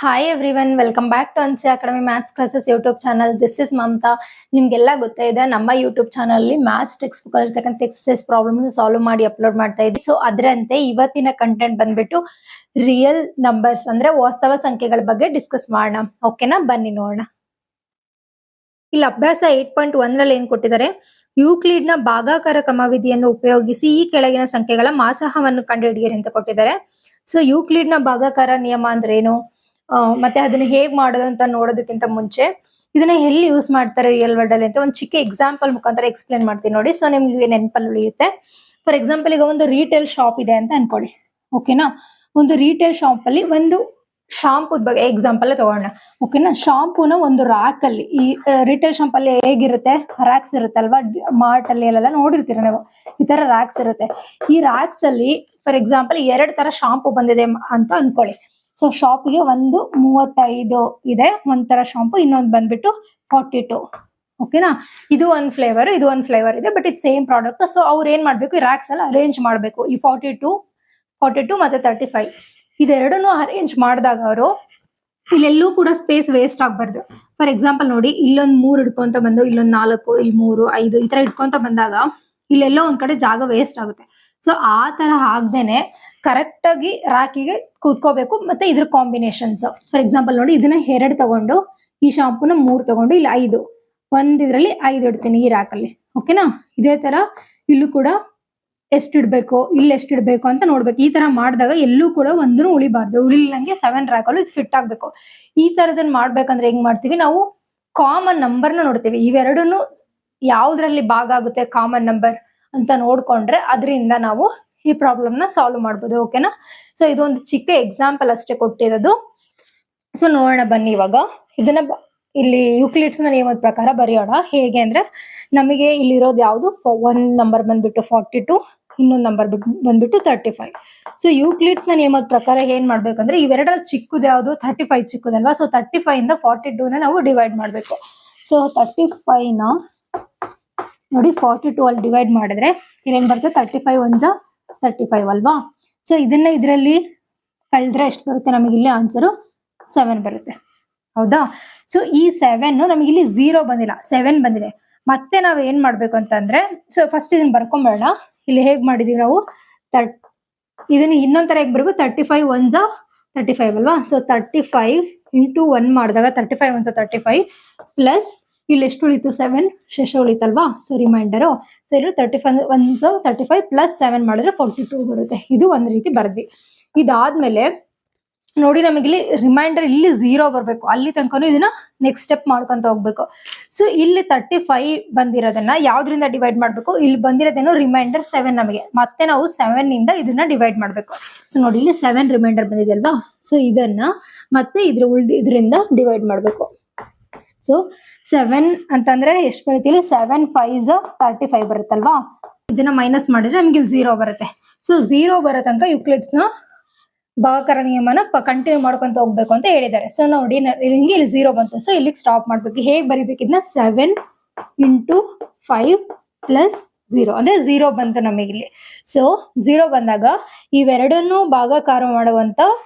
Hi everyone, welcome back to Ansi academy maths classes YouTube channel. This is Mamata. ನಿಮ್ಗೆಲ್ಲ ಗೊತ್ತಿದೆ, ನಮ್ಮ YouTube channel ಅಲ್ಲಿ maths textbook ಇರ್ತಕ್ಕಂಥ exercise problem solve ಮಾಡಿ upload ಮಾಡ್ತಾ ಇದ್ದೀವಿ. ಸೊ ಅದರಂತೆ ಇವತ್ತಿನ ಕಂಟೆಂಟ್ ಬಂದ್ಬಿಟ್ಟು ರಿಯಲ್ ನಂಬರ್ಸ್ ಅಂದ್ರೆ ವಾಸ್ತವ ಸಂಖ್ಯೆಗಳ ಬಗ್ಗೆ ಡಿಸ್ಕಸ್ ಮಾಡೋಣ. ಓಕೆನಾ, ಬನ್ನಿ ನೋಡೋಣ. ಇಲ್ಲಿ ಅಭ್ಯಾಸ 8.1 ರಲ್ಲಿ ಏನ್ ಕೊಟ್ಟಿದ್ದಾರೆ, ಯೂಕ್ಲಿಡ್ ನ ಭಾಗಾಕಾರ ಕ್ರಮವಿಧಿಯನ್ನು ಉಪಯೋಗಿಸಿ ಈ ಕೆಳಗಿನ ಸಂಖ್ಯೆಗಳ ಮಾಸಾಹವನ್ನು ಕಂಡುಹಿಡಿಯಿರಿ ಅಂತ ಕೊಟ್ಟಿದ್ದಾರೆ. ಸೊ ಯೂಕ್ಲಿಡ್ ನ ಭಾಗಾಕಾರ ನಿಯಮ ಅಂದ್ರೆ ಏನು, ಮತ್ತೆ ಅದನ್ನ ಹೇಗ್ ಮಾಡೋದು ಅಂತ ನೋಡೋದಕ್ಕಿಂತ ಮುಂಚೆ ಇದನ್ನ ಎಲ್ಲಿ ಯೂಸ್ ಮಾಡ್ತಾರೆ ರಿಯಲ್ ವರ್ಲ್ಡ್ ಅಲ್ಲಿ ಅಂತ ಒಂದು ಚಿಕ್ಕ ಎಕ್ಸಾಂಪಲ್ ಮುಖಾಂತರ ಎಕ್ಸ್ಪ್ಲೇನ್ ಮಾಡ್ತೀನಿ ನೋಡಿ. ಸೊ ನಿಮ್ಗೆ ನೆನಪಲ್ಲಿ ಉಳಿಯುತ್ತೆ. ಫಾರ್ ಎಕ್ಸಾಂಪಲ್, ಈಗ ಒಂದು ರೀಟೇಲ್ ಶಾಪ್ ಇದೆ ಅಂತ ಅನ್ಕೊಳ್ಳಿ. ಓಕೆನಾ, ಒಂದು ರೀಟೇಲ್ ಶಾಪ್ ಅಲ್ಲಿ ಒಂದು ಶಾಂಪೂದ ಬಗ್ಗೆ ಎಕ್ಸಾಂಪಲ್ ತಗೋಣ. ಓಕೆನಾ, ಶಾಂಪೂನ ಒಂದು ರ್ಯಾಕ್ ಅಲ್ಲಿ, ಈ ರಿಟೇಲ್ ಶಾಪ್ ಅಲ್ಲಿ ಹೇಗಿರುತ್ತೆ, ರ್ಯಾಕ್ಸ್ ಇರುತ್ತಲ್ವಾ, ಮಾರ್ಟ್ ಅಲ್ಲಿ ಎಲ್ಲ ನೋಡಿರ್ತೀರ ನೀವು, ಈ ತರ ರ್ಯಾಕ್ಸ್ ಇರುತ್ತೆ. ಈ ರ್ಯಾಕ್ಸ್ ಅಲ್ಲಿ ಫಾರ್ ಎಕ್ಸಾಂಪಲ್ 2 ತರ ಶಾಂಪೂ ಬಂದಿದೆ ಅಂತ ಅನ್ಕೊಳ್ಳಿ. ಸೊ ಶಾಪಿಗೆ ಒಂದು 35 ಇದೆ, ಒಂಥರ ಶಾಂಪೂ, ಇನ್ನೊಂದು ಬಂದ್ಬಿಟ್ಟು 42. ಓಕೆನಾ, ಇದು ಒಂದು ಫ್ಲೇವರ್, ಇದು ಒಂದು ಫ್ಲೇವರ್ ಇದೆ, ಬಟ್ ಇದು ಸೇಮ್ ಪ್ರಾಡಕ್ಟ್. ಸೊ ಅವ್ರು ಏನ್ ಮಾಡ್ಬೇಕು, ಈ ರ್ಯಾಕ್ಸ್ ಎಲ್ಲ ಅರೇಂಜ್ ಮಾಡ್ಬೇಕು. ಈ 42 ಮತ್ತೆ 35 ಇದೆರಡನ್ನು ಅರೇಂಜ್ ಮಾಡಿದಾಗ ಅವರು ಇಲ್ಲೆಲ್ಲೂ ಕೂಡ ಸ್ಪೇಸ್ ವೇಸ್ಟ್ ಆಗ್ಬಾರ್ದು. ಫಾರ್ ಎಕ್ಸಾಂಪಲ್ ನೋಡಿ, ಇಲ್ಲೊಂದು 3 ಇಟ್ಕೊಂತ ಬಂದು, ಇಲ್ಲೊಂದು 4, ಇಲ್ಲಿ 3, 5 ಈ ತರ ಇಟ್ಕೊಂತ ಬಂದಾಗ ಇಲ್ಲೆಲ್ಲೋ ಒಂದ್ ಕಡೆ ಜಾಗ ವೇಸ್ಟ್ ಆಗುತ್ತೆ. ಸೊ ಆ ತರ ಆಗ್ದೇನೆ ಕರೆಕ್ಟ್ ಆಗಿ ರ್ಯಾಕಿಗೆ ಕೂತ್ಕೋಬೇಕು. ಮತ್ತೆ ಇದ್ರ ಕಾಂಬಿನೇಷನ್ಸ್, ಫಾರ್ ಎಕ್ಸಾಂಪಲ್ ನೋಡಿ, ಇದನ್ನ 2 ತಗೊಂಡು, ಈ ಶಾಂಪೂನ 3 ತಗೊಂಡು, ಇಲ್ಲಿ 5, ಇದ್ರಲ್ಲಿ 5 ಇಡ್ತೀನಿ ಈ ರ್ಯಾಕ್ ಅಲ್ಲಿ. ಓಕೆನಾ, ಇದೇ ತರ ಇಲ್ಲೂ ಕೂಡ ಎಷ್ಟಿಡ್ಬೇಕು, ಇಲ್ಲಿ ಎಷ್ಟಿಡ್ಬೇಕು ಅಂತ ನೋಡ್ಬೇಕು. ಈ ತರ ಮಾಡಿದಾಗ ಎಲ್ಲೂ ಕೂಡ ಒಂದೂ ಉಳಿಬಾರ್ದು. ಉಳಿಲಂಗೆ 7 ರ್ಯಾಕ್ ಅಲ್ಲೂ ಇದು ಫಿಟ್ ಆಗ್ಬೇಕು. ಈ ತರದನ್ನ ಮಾಡ್ಬೇಕಂದ್ರೆ ಹೆಂಗ್ ಮಾಡ್ತೀವಿ ನಾವು, ಕಾಮನ್ ನಂಬರ್ನ ನೋಡ್ತೀವಿ. ಇವೆರಡನ್ನು ಯಾವ್ದ್ರಲ್ಲಿ ಭಾಗ ಆಗುತ್ತೆ ಕಾಮನ್ ನಂಬರ್ ಅಂತ ನೋಡ್ಕೊಂಡ್ರೆ ಅದರಿಂದ ನಾವು ಈ ಪ್ರಾಬ್ಲಮ್ ನ ಸಾಲ್ವ್ ಮಾಡ್ಬೋದು. ಓಕೆನಾ, ಸೊ ಇದೊಂದು ಚಿಕ್ಕ ಎಕ್ಸಾಂಪಲ್ ಅಷ್ಟೇ ಕೊಟ್ಟಿರೋದು. ಸೊ ನೋಡೋಣ ಬನ್ನಿ. ಇವಾಗ ಇದನ್ನ ಇಲ್ಲಿ ಯೂಕ್ಲಿಡ್ಸ್ ನ ನಿಯಮದ ಪ್ರಕಾರ ಬರೆಯೋಣ. ಹೇಗೆ ಅಂದ್ರೆ, ನಮಗೆ ಇಲ್ಲಿರೋದು ಯಾವುದು, ಒಂದ್ ನಂಬರ್ ಬಂದ್ಬಿಟ್ಟು 42, ಇನ್ನೊಂದು ನಂಬರ್ ಬಂದ್ಬಿಟ್ಟು 35. ಸೊ ಯೂಕ್ಲಿಡ್ಸ್ ನ ನಿಯಮದ ಪ್ರಕಾರ ಏನ್ ಮಾಡ್ಬೇಕಂದ್ರೆ, ಇವೆರಡರಲ್ಲಿ ಚಿಕ್ಕದು ಯಾವುದು, 35 ಚಿಕ್ಕದಲ್ವಾ. ಸೊ 35 ಇಂದ 42 ನ ನಾವು ಡಿವೈಡ್ ಮಾಡ್ಬೇಕು. ಸೊ 35 ನ ನೋಡಿ 42 ಅಲ್ಲಿ ಡಿವೈಡ್ ಮಾಡಿದ್ರೆ ಏನೇನ್ ಬರುತ್ತೆ, 35 1 35 ಅಲ್ವಾ. ಸೊ ಇದನ್ನ ಇದರಲ್ಲಿ ಕಳೆದ್ರೆ ಎಷ್ಟು ಬರುತ್ತೆ, ನಮಗೆ ಇಲ್ಲಿ ಆನ್ಸರು 7 ಬರುತ್ತೆ. ಹೌದಾ. ಸೊ ಈ 7 ನಮಗೆ ಇಲ್ಲಿ 0 ಬಂದಿಲ್ಲ, 7 ಬಂದಿದೆ. ಮತ್ತೆ ನಾವ್ ಏನ್ ಮಾಡ್ಬೇಕು ಅಂತಂದ್ರೆ, ಸೊ ಫಸ್ಟ್ ಇದನ್ನ ಬರ್ಕೊಂಬೇಡ. ಇಲ್ಲಿ ಹೇಗ್ ಮಾಡಿದೀವಿ ನಾವು, ಇದನ್ನ ಇನ್ನೊಂದ್ ತರ ಹೇಗ್ ಬರ್ಬೇಕು, 35 1 35 ಅಲ್ವಾ. ಸೊ 35 ಇಂಟು 1 ಮಾಡಿದಾಗ 35 1 35 ಪ್ಲಸ್ ಇಲ್ಲಿ ಎಷ್ಟು ಉಳಿತು, 7 ಶೇಷ ಉಳಿತಲ್ವಾ. So reminder. ಸೊ ಇಲ್ಲಿ 35 1 35 ಪ್ಲಸ್ 7 ಮಾಡಿದ್ರೆ 42 ಬರುತ್ತೆ. ಇದು ಒಂದ್ ರೀತಿ ಬರ್ದ್ವಿ. ಇದಾದ್ಮೇಲೆ ನೋಡಿ, ನಮಗೆ ಇಲ್ಲಿ ರಿಮೈಂಡರ್ ಇಲ್ಲಿ 0 ಬರ್ಬೇಕು. ಅಲ್ಲಿ ತನಕ ಇದನ್ನ ನೆಕ್ಸ್ಟ್ ಸ್ಟೆಪ್ ಮಾಡ್ಕೊಂತ ಹೋಗ್ಬೇಕು. ಸೊ ಇಲ್ಲಿ 35 ಬಂದಿರೋದನ್ನ ಯಾವ್ದ್ರಿಂದ ಡಿವೈಡ್ ಮಾಡ್ಬೇಕು, ಇಲ್ಲಿ ಬಂದಿರೋದೇನೋ ರಿಮೈಂಡರ್ 7 ನಮಗೆ. ಮತ್ತೆ ನಾವು 7 ಇಂದ ಇದನ್ನ ಡಿವೈಡ್ ಮಾಡ್ಬೇಕು. ಸೊ ನೋಡಿ, ಇಲ್ಲಿ 7 ರಿಮೈಂಡರ್ ಬಂದಿದೆ ಅಲ್ವಾ. ಸೊ ಇದನ್ನ ಮತ್ತೆ ಇದರಿಂದ ಡಿವೈಡ್ ಮಾಡ್ಬೇಕು. ಸೊ 7 ಅಂತಂದ್ರೆ ಎಷ್ಟು ಬರುತ್ತೆ, ಇಲ್ಲಿ 7 5 35 ಬರುತ್ತಲ್ವಾ. ಇದನ್ನ ಮೈನಸ್ ಮಾಡಿದ್ರೆ ನಮ್ಗೆ ಇಲ್ಲಿ 0 ಬರುತ್ತೆ. ಸೊ 0 ಬರೋ ತನಕ ಯೂಕ್ಲಿಡ್ಸ್ ನ ಭಾಗಾಕಾರ ನಿಯಮನ ಕಂಟಿನ್ಯೂ ಮಾಡ್ಕೊಂತ ಹೋಗ್ಬೇಕು ಅಂತ ಹೇಳಿದ್ದಾರೆ. ಸೊ ನೋಡಿ, ಇಲ್ಲಿ 0 ಬಂತು. ಸೊ ಇಲ್ಲಿಗೆ ಸ್ಟಾಪ್ ಮಾಡ್ಬೇಕು. ಹೇಗ್ ಬರಿಬೇಕು ಇದನ್ನ, 7 ಇಂಟು 5 ಪ್ಲಸ್ 0 ಅಂದ್ರೆ 0 ಬಂತು ನಮಗಿಲ್ಲಿ. ಸೊ 0 ಬಂದಾಗ ಇವೆರಡನ್ನು ಭಾಗಾಕಾರ ಮಾಡುವಂತ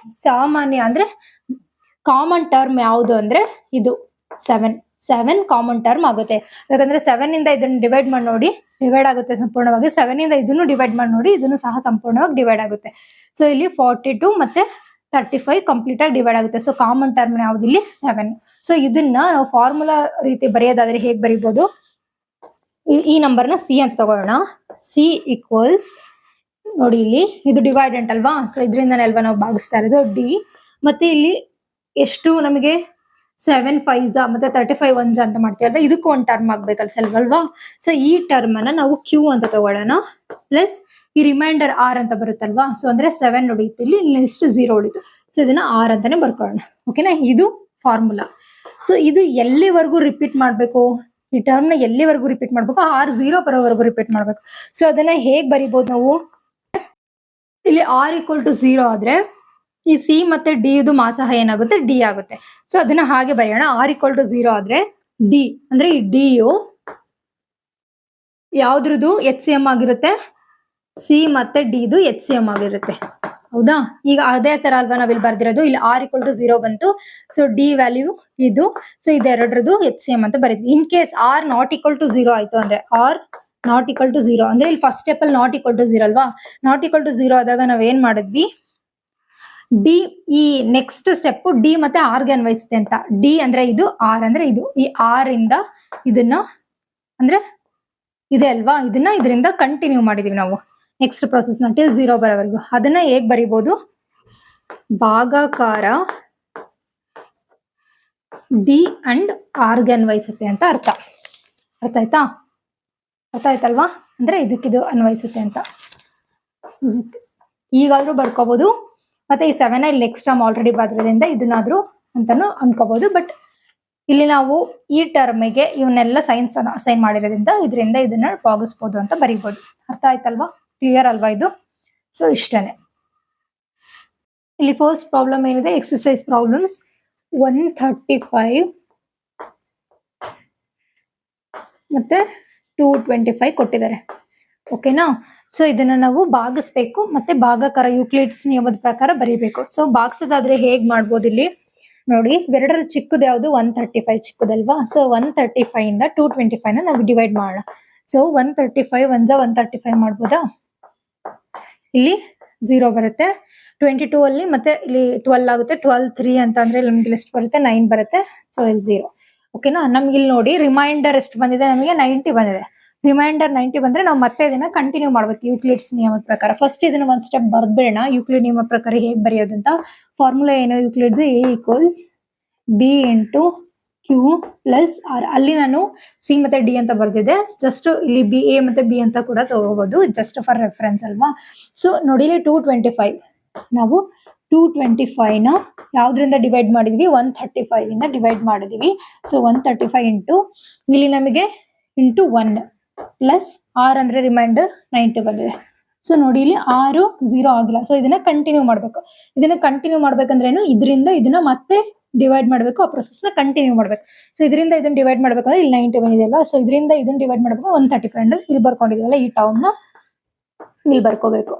ಸಾಮಾನ್ಯ ಅಂದ್ರೆ ಕಾಮನ್ ಟರ್ಮ್ ಯಾವುದು ಅಂದ್ರೆ ಇದು 7 ಕಾಮನ್ ಟರ್ಮ್ ಆಗುತ್ತೆ. ಯಾಕಂದ್ರೆ 7 ಇಂದ ಇದನ್ನ ಡಿವೈಡ್ ಮಾಡಿ ನೋಡಿ, ಡಿವೈಡ್ ಆಗುತ್ತೆ ಸಂಪೂರ್ಣವಾಗಿ. 7 ಇಂದ ಇದನ್ನು ಡಿವೈಡ್ ಮಾಡಿ ನೋಡಿ, ಇದನ್ನು ಸಹ ಸಂಪೂರ್ಣವಾಗಿ ಡಿವೈಡ್ ಆಗುತ್ತೆ. ಸೊ ಇಲ್ಲಿ 42 ಮತ್ತೆ 35 ಕಂಪ್ಲೀಟ್ ಆಗಿ ಡಿವೈಡ್ ಆಗುತ್ತೆ. ಸೊ ಕಾಮನ್ ಟರ್ಮ್ ಯಾವ್ದು ಇಲ್ಲಿ 7. ಸೊ ಇದನ್ನ ನಾವು ಫಾರ್ಮುಲಾ ರೀತಿ ಬರೆಯೋದಾದ್ರೆ ಹೇಗ್ ಬರೀಬಹುದು, ಈ ನಂಬರ್ನ ಸಿ ಅಂತ ತಗೊಳ್ಳೋಣ. ಸಿ ಈಕ್ವಲ್ಸ್ ನೋಡಿ, ಇಲ್ಲಿ ಇದು ಡಿವೈಡೆಂಟ್ ಅಲ್ವಾ. ಸೊ ಇದರಿಂದ ಅಲ್ವಾ ನಾವು ಭಾಗಿಸ್ತಾ ಇರೋದು ಡಿ. ಮತ್ತೆ ಇಲ್ಲಿ ಎಷ್ಟು ನಮಗೆ 7 5 ಮತ್ತೆ 35 1 ಅಂತ ಮಾಡ್ತೀವಲ್ವಾ, ಇದಕ್ಕೂ ಒಂದು ಟರ್ಮ್ ಆಗ್ಬೇಕಲ್ಲ ಅಲ್ವಾ. ಸೊ ಈ ಟರ್ಮ್ ಅನ್ನ ನಾವು ಕ್ಯೂ ಅಂತ ತಗೊಳ್ಳೋಣ. ಪ್ಲಸ್ ಈ ರಿಮೈಂಡರ್ ಆರ್ ಅಂತ ಬರುತ್ತಲ್ವಾ. ಸೊ ಅಂದ್ರೆ 7 ಉಳಿತು, ಇಲ್ಲಿ ನೆಕ್ಸ್ಟ್ 0 ಉಳಿತು. ಸೊ ಇದನ್ನ ಆರ್ ಅಂತಾನೆ ಬರ್ಕೊಳ್ಳೋಣ. ಓಕೆನಾ, ಇದು ಫಾರ್ಮುಲಾ. ಸೊ ಇದು ಎಲ್ಲಿವರೆಗೂ ರಿಪೀಟ್ ಮಾಡ್ಬೇಕು, ಈ ಟರ್ಮ್ ನ ಎಲ್ಲಿವರೆಗೂ ರಿಪೀಟ್ ಮಾಡ್ಬೇಕು, ಆರ್ 0 ಬರೋವರೆಗೂ ರಿಪೀಟ್ ಮಾಡ್ಬೇಕು. ಸೊ ಅದನ್ನ ಹೇಗ್ ಬರಿಬಹುದು ನಾವು, ಇಲ್ಲಿ ಆರ್ ಈಕ್ವಲ್ ಟು 0 ಆದ್ರೆ ಈ ಸಿ ಮತ್ತೆ ಡಿ ಇದು ಮಾಸಾಹ ಏನಾಗುತ್ತೆ, ಡಿ ಆಗುತ್ತೆ. ಸೊ ಅದನ್ನ ಹಾಗೆ ಬರೆಯೋಣ. ಆರ್ ಈಕ್ವಲ್ ಟು 0 ಆದ್ರೆ ಡಿ ಅಂದ್ರೆ ಈ ಡಿ ಯು ಯಾವ್ದ್ರದ್ದು HCM ಆಗಿರುತ್ತೆ, ಸಿ ಮತ್ತೆ ಡಿ ಇದು ಎಚ್ ಸಿ ಎಂ ಆಗಿರುತ್ತೆ. ಹೌದಾ? ಈಗ ಅದೇ ತರ ಅಲ್ವಾ ನಾವಿಲ್ಲಿ ಬರ್ದಿರೋದು, ಇಲ್ಲಿ ಆರ್ ಈಕ್ವಲ್ ಟು 0 ಬಂತು. ಸೊ ಡಿ ವ್ಯಾಲ್ಯೂ ಇದು, ಸೊ ಇದೆರಡರದು ಎಚ್ ಸಿ ಎಂ ಅಂತ ಬರೀತೀವಿ. In case r not equal to 0 ಆಯ್ತು ಅಂದ್ರೆ, ಆರ್ ನಾಟ್ ಈಕ್ವಲ್ ಟು 0 ಅಂದ್ರೆ ಇಲ್ಲಿ ಫಸ್ಟ್ ಸ್ಟೆಪ್ ಅಲ್ಲಿ ನಾಟ್ ಈಕ್ವಲ್ ಟು 0 ಅಲ್ವಾ, ನಾಟ್ ಈಕ್ವಲ್ ಟು 0 ಆದಾಗ ನಾವ್ ಏನ್ ಮಾಡಿದ್ವಿ, ಡಿ ಈ ನೆಕ್ಸ್ಟ್ ಸ್ಟೆಪ್ ಡಿ ಮತ್ತೆ ಆರ್ ಗೆ ಅನ್ವಯಿಸುತ್ತೆ ಅಂತ. ಡಿ ಅಂದ್ರೆ ಇದು, ಆರ್ ಅಂದ್ರೆ ಇದು. ಈ ಆರ್ ಇಂದ ಇದನ್ನ ಅಂದ್ರೆ ಇದೆ ಅಲ್ವಾ, ಇದನ್ನ ಇದರಿಂದ ಕಂಟಿನ್ಯೂ ಮಾಡಿದೀವಿ ನಾವು ನೆಕ್ಸ್ಟ್ ಪ್ರೊಸೆಸ್ ನ ಟಿಲ್ 0 ಬರೋವರೆಗೂ. ಅದನ್ನ ಹೇಗ್ ಬರಿಬಹುದು, ಭಾಗಾಕಾರ ಡಿ ಅಂಡ್ ಆರ್ ಗೆ ಅನ್ವಯಿಸುತ್ತೆ ಅಂತ ಅರ್ಥ. ಅರ್ಥ ಆಯ್ತಾ? ಅರ್ಥ ಆಯ್ತಲ್ವಾ? ಅಂದ್ರೆ ಇದಕ್ಕಿದು ಅನ್ವಯಿಸುತ್ತೆ ಅಂತ ಈಗಾದ್ರೂ ಬರ್ಕೋಬಹುದು. ಮತ್ತೆ ಈ 7 ಇಲ್ಲಿ ನೆಕ್ಸ್ಟ್ ಟರ್ಮ್ ಆಲ್ರೆಡಿ ಬರೋದ್ರಿಂದ ಇದನ್ನಾದ್ರೂ ಅಂತಾನು ಅನ್ಕೋಬಹುದು. ಬಟ್ ಇಲ್ಲಿ ನಾವು ಈ ಟರ್ಮಿಗೆ ಇವನ್ನೆಲ್ಲ ಸೈನ್ಸ್ ಅಸೈನ್ ಮಾಡಿರೋದ್ರಿಂದ ಇದರಿಂದ ಇದನ್ನ ಭಾಗಿಸ್ಬೋದು ಅಂತ ಬರೀಬಹುದು. ಅರ್ಥ ಆಯ್ತಲ್ವಾ? ಕ್ಲಿಯರ್ ಅಲ್ವಾ ಇದು? ಸೊ ಇಷ್ಟೇನೆ. ಇಲ್ಲಿ ಫಸ್ಟ್ ಪ್ರಾಬ್ಲಮ್ ಏನಿದೆ, ಎಕ್ಸರ್ಸೈಸ್ ಪ್ರಾಬ್ಲಮ್ಸ್ 135 ಮತ್ತೆ 225 ಕೊಟ್ಟಿದ್ದಾರೆ. ಓಕೆನಾ? ಸೊ ಇದನ್ನ ನಾವು ಭಾಗಿಸ್ಬೇಕು, ಮತ್ತೆ ಭಾಗಾಕಾರ ಯೂಕ್ಲಿಡ್ಸ್ ನಿಯಮದ ಪ್ರಕಾರ ಬರೀಬೇಕು. ಸೊ ಭಾಗಿಸೋದಾದ್ರೆ ಹೇಗ್ ಮಾಡ್ಬೋದು, ಇಲ್ಲಿ ನೋಡಿ, ಎರಡರಲ್ಲಿ ಚಿಕ್ಕದು ಯಾವುದು, 135 ಚಿಕ್ಕದಲ್ವಾ. ಸೊ 135 ಇಂದ 225 ನ ನಾವು ಡಿವೈಡ್ ಮಾಡೋಣ. ಸೊ 135 135 ಮಾಡ್ಬೋದಾ, ಇಲ್ಲಿ 0 ಬರುತ್ತೆ. 22 ಅಲ್ಲಿ ಮತ್ತೆ ಇಲ್ಲಿ 12 ಆಗುತ್ತೆ. 12 3 ಅಂತ ಅಂದ್ರೆ ನಮ್ಗೆ ಎಷ್ಟು ಬರುತ್ತೆ, 9 ಬರುತ್ತೆ. ಸೊ ಇಲ್ಲಿ 0. ಓಕೆನಾ? ನಮ್ಗೆ ಇಲ್ಲಿ ನೋಡಿ ರಿಮೈಂಡರ್ ಎಷ್ಟು ಬಂದಿದೆ, ನಮಗೆ 90 ಬಂದಿದೆ. ರಿಮೈಂಡರ್ 90 ಬಂದ್ರೆ ನಾವು ಮತ್ತೆ ಇದನ್ನ ಕಂಟಿನ್ಯೂ ಮಾಡ್ಬೇಕು ಯೂಕ್ಲಿಡ್ಸ್ ನಿಯಮದ ಪ್ರಕಾರ. ಫಸ್ಟ್ ಇದನ್ನ ಒಂದ್ ಸ್ಟೆಪ್ ಬರ್ದ್ಬೇಡ, ಯೂಕ್ಲಿಡ್ ನಿಯಮ ಪ್ರಕಾರ ಹೇಗ್ ಬರೆಯೋದು ಅಂತ. ಫಾರ್ಮುಲಾ ಏನು, Euclid's A equals B into Q plus R. ಅಲ್ಲಿ ನಾನು ಸಿ ಮತ್ತೆ ಡಿ ಅಂತ ಬರ್ದಿದೆ, ಜಸ್ಟ್ ಇಲ್ಲಿ ಬಿ ಎ ಮತ್ತೆ ಬಿ ಅಂತ ಕೂಡ ತಗೋಬಹುದು, ಜಸ್ಟ್ ಫಾರ್ ರೆಫರೆನ್ಸ್ ಅಲ್ವಾ. ಸೊ ನೋಡಿ, ಇಲ್ಲಿ 225 ನಾವು 225 ನ ಯಾವ್ದ್ರಿಂದ ಡಿವೈಡ್ ಮಾಡಿದ್ವಿ, 135 ಇಂದ ಡಿವೈಡ್ ಮಾಡಿದೀವಿ. ಸೊ 135 ಇಂಟು ಇಲ್ಲಿ ನಮಗೆ ಇಂಟು 1 ಪ್ಲಸ್ ಆರ್ ಅಂದ್ರೆ ರಿಮೈಂಡರ್ 90 ಬಂದಿದೆ. ಸೊ ನೋಡಿ, ಇಲ್ಲಿ 6 0 ಆಗಿಲ್ಲ. ಸೊ ಇದನ್ನ ಕಂಟಿನ್ಯೂ ಮಾಡ್ಬೇಕು. ಇದನ್ನ ಕಂಟಿನ್ಯೂ ಮಾಡ್ಬೇಕಂದ್ರೆ ಏನು, ಇದರಿಂದ ಇದನ್ನ ಮತ್ತೆ ಡಿವೈಡ್ ಮಾಡಬೇಕು, ಆ ಪ್ರೊಸೆಸ್ ನ ಕಂಟಿನ್ಯೂ ಮಾಡ್ಬೇಕು. ಸೊ ಇದರಿಂದ ಇದನ್ನ ಡಿವೈಡ್ ಮಾಡ್ಬೇಕಂದ್ರೆ ಇಲ್ಲಿ 90 ಬಂದಿದೆಯಲ್ಲ, ಸೊ ಇದರಿಂದ ಇದನ್ನ ಡಿವೈಡ್ ಮಾಡ್ಬೇಕು 135 ಅಂದ್ರೆ ಇಲ್ಲಿ ಬರ್ಕೊಂಡಿದೀವಲ್ಲ, ಈ ಟರ್ಮ್ ನ ಇಲ್ಲಿ ಬರ್ಕೋಬೇಕು.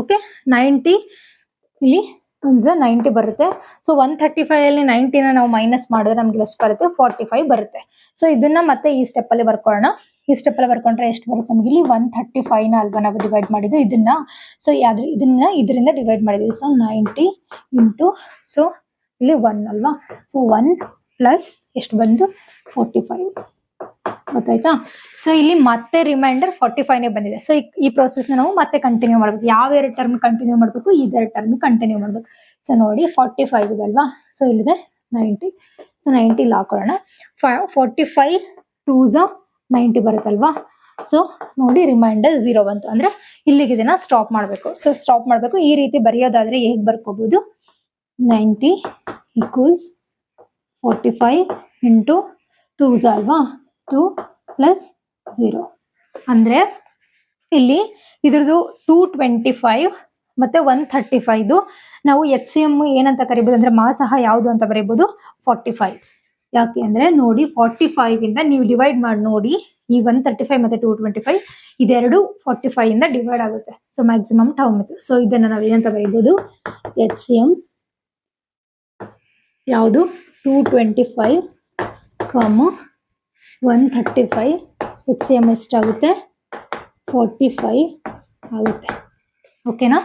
ಓಕೆ, 90 ಇಲ್ಲಿ 90 ಬರುತ್ತೆ. ಸೊ 135 ಅಲ್ಲಿ 90 ನ ನಾವು ಮೈನಸ್ ಮಾಡಿದ್ರೆ ನಮ್ಗೆ ಎಷ್ಟು ಬರುತ್ತೆ, 45 ಬರುತ್ತೆ. ಸೊ ಇದನ್ನ ಮತ್ತೆ ಈ ಸ್ಟೆಪ್ ಅಲ್ಲಿ ಬರ್ಕೊಳ್ಳೋಣ. ಈ ಸ್ಟೆಪ್ ಅಲ್ಲಿ ಬರ್ಕೊಂಡ್ರೆ ಎಷ್ಟು ಬರುತ್ತೆ ನಮ್ಗೆ, ಇಲ್ಲಿ 135 ನ ಅಲ್ವಾ ನಾವು ಡಿವೈಡ್ ಮಾಡಿದ್ದು ಇದನ್ನ. ಸೊ ಇದನ್ನ ಇದರಿಂದ ಡಿವೈಡ್ ಮಾಡಿದ್ವಿ. ಸೊ 90 ಇಂಟು, ಸೊ ಇಲ್ಲಿ 1 ಅಲ್ವಾ. ಸೊ 1 ಪ್ಲಸ್ ಎಷ್ಟು ಬಂದು 45. ಗೊತ್ತಾಯ್ತಾ? ಸೊ ಇಲ್ಲಿ ಮತ್ತೆ ರಿಮೈಂಡರ್ 45 ನೇ ಬಂದಿದೆ. ಸೊ ಈ ಪ್ರೋಸೆಸ್ ನಾವು ಮತ್ತೆ ಕಂಟಿನ್ಯೂ ಮಾಡ್ಬೇಕು. ಯಾವ ಎರಡು ಟರ್ಮ್ ಕಂಟಿನ್ಯೂ ಮಾಡ್ಬೇಕು, ಇದೆರಡು ಟರ್ಮ್ ಕಂಟಿನ್ಯೂ ಮಾಡ್ಬೇಕು. ಸೊ ನೋಡಿ, 45 ಇದೆ ಅಲ್ವಾ. ಸೊ ಇಲ್ಲಿದೆ 90. ಸೊ 90 ಇಲ್ಲಿ ಹಾಕೊಳ್ಳೋಣ. 45 2s 90 ಬರುತ್ತಲ್ವಾ. ಸೊ ನೋಡಿ, ರಿಮೈಂಡರ್ 0 ಬಂತು ಅಂದ್ರೆ ಇಲ್ಲಿಗೆ ಇದನ್ನ ಸ್ಟಾಪ್ ಮಾಡ್ಬೇಕು. ಸೊ ಸ್ಟಾಪ್ ಮಾಡ್ಬೇಕು. ಈ ರೀತಿ ಬರೆಯೋದಾದ್ರೆ ಹೇಗ್ ಬರ್ಕೋಬಹುದು, 90 ಈಕ್ವಲ್ಸ್ 45 ಇಂಟು 2s ಅಲ್ವಾ, 2 ಪ್ಲಸ್ 0 ಅಂದ್ರೆ ಇಲ್ಲಿ ಇದ್ರದ್ದು 225 ಮತ್ತೆ 135 ನಾವು ಎಚ್ ಸಿ ಎಂ ಏನಂತ ಕರಿಬಹುದು ಅಂದ್ರೆ ಮಾಸಹ ಯಾವುದು ಅಂತ ಬರೀಬಹುದು, 45. ಯಾಕೆ ಅಂದ್ರೆ ನೋಡಿ, 45 ಇಂದ ನೀವು ಡಿವೈಡ್ ಮಾಡಿ ನೋಡಿ, ಈ 135 ಮತ್ತೆ 225 ಇದೆರಡು 45 ಇಂದ ಡಿವೈಡ್ ಆಗುತ್ತೆ. ಸೊ ಮ್ಯಾಕ್ಸಿಮಮ್ ಟರ್ಮ್ ಇದು. ಸೊ ಇದನ್ನ ನಾವು ಏನಂತ ಬರೀಬಹುದು, ಎಚ್ ಸಿ ಎಂ ಯಾವುದು 225 135 ಎಚ್ ಸಿ ಎಂ ಎಷ್ಟಾಗುತ್ತೆ, 45 ಆಗುತ್ತೆ. ಓಕೆನಾ?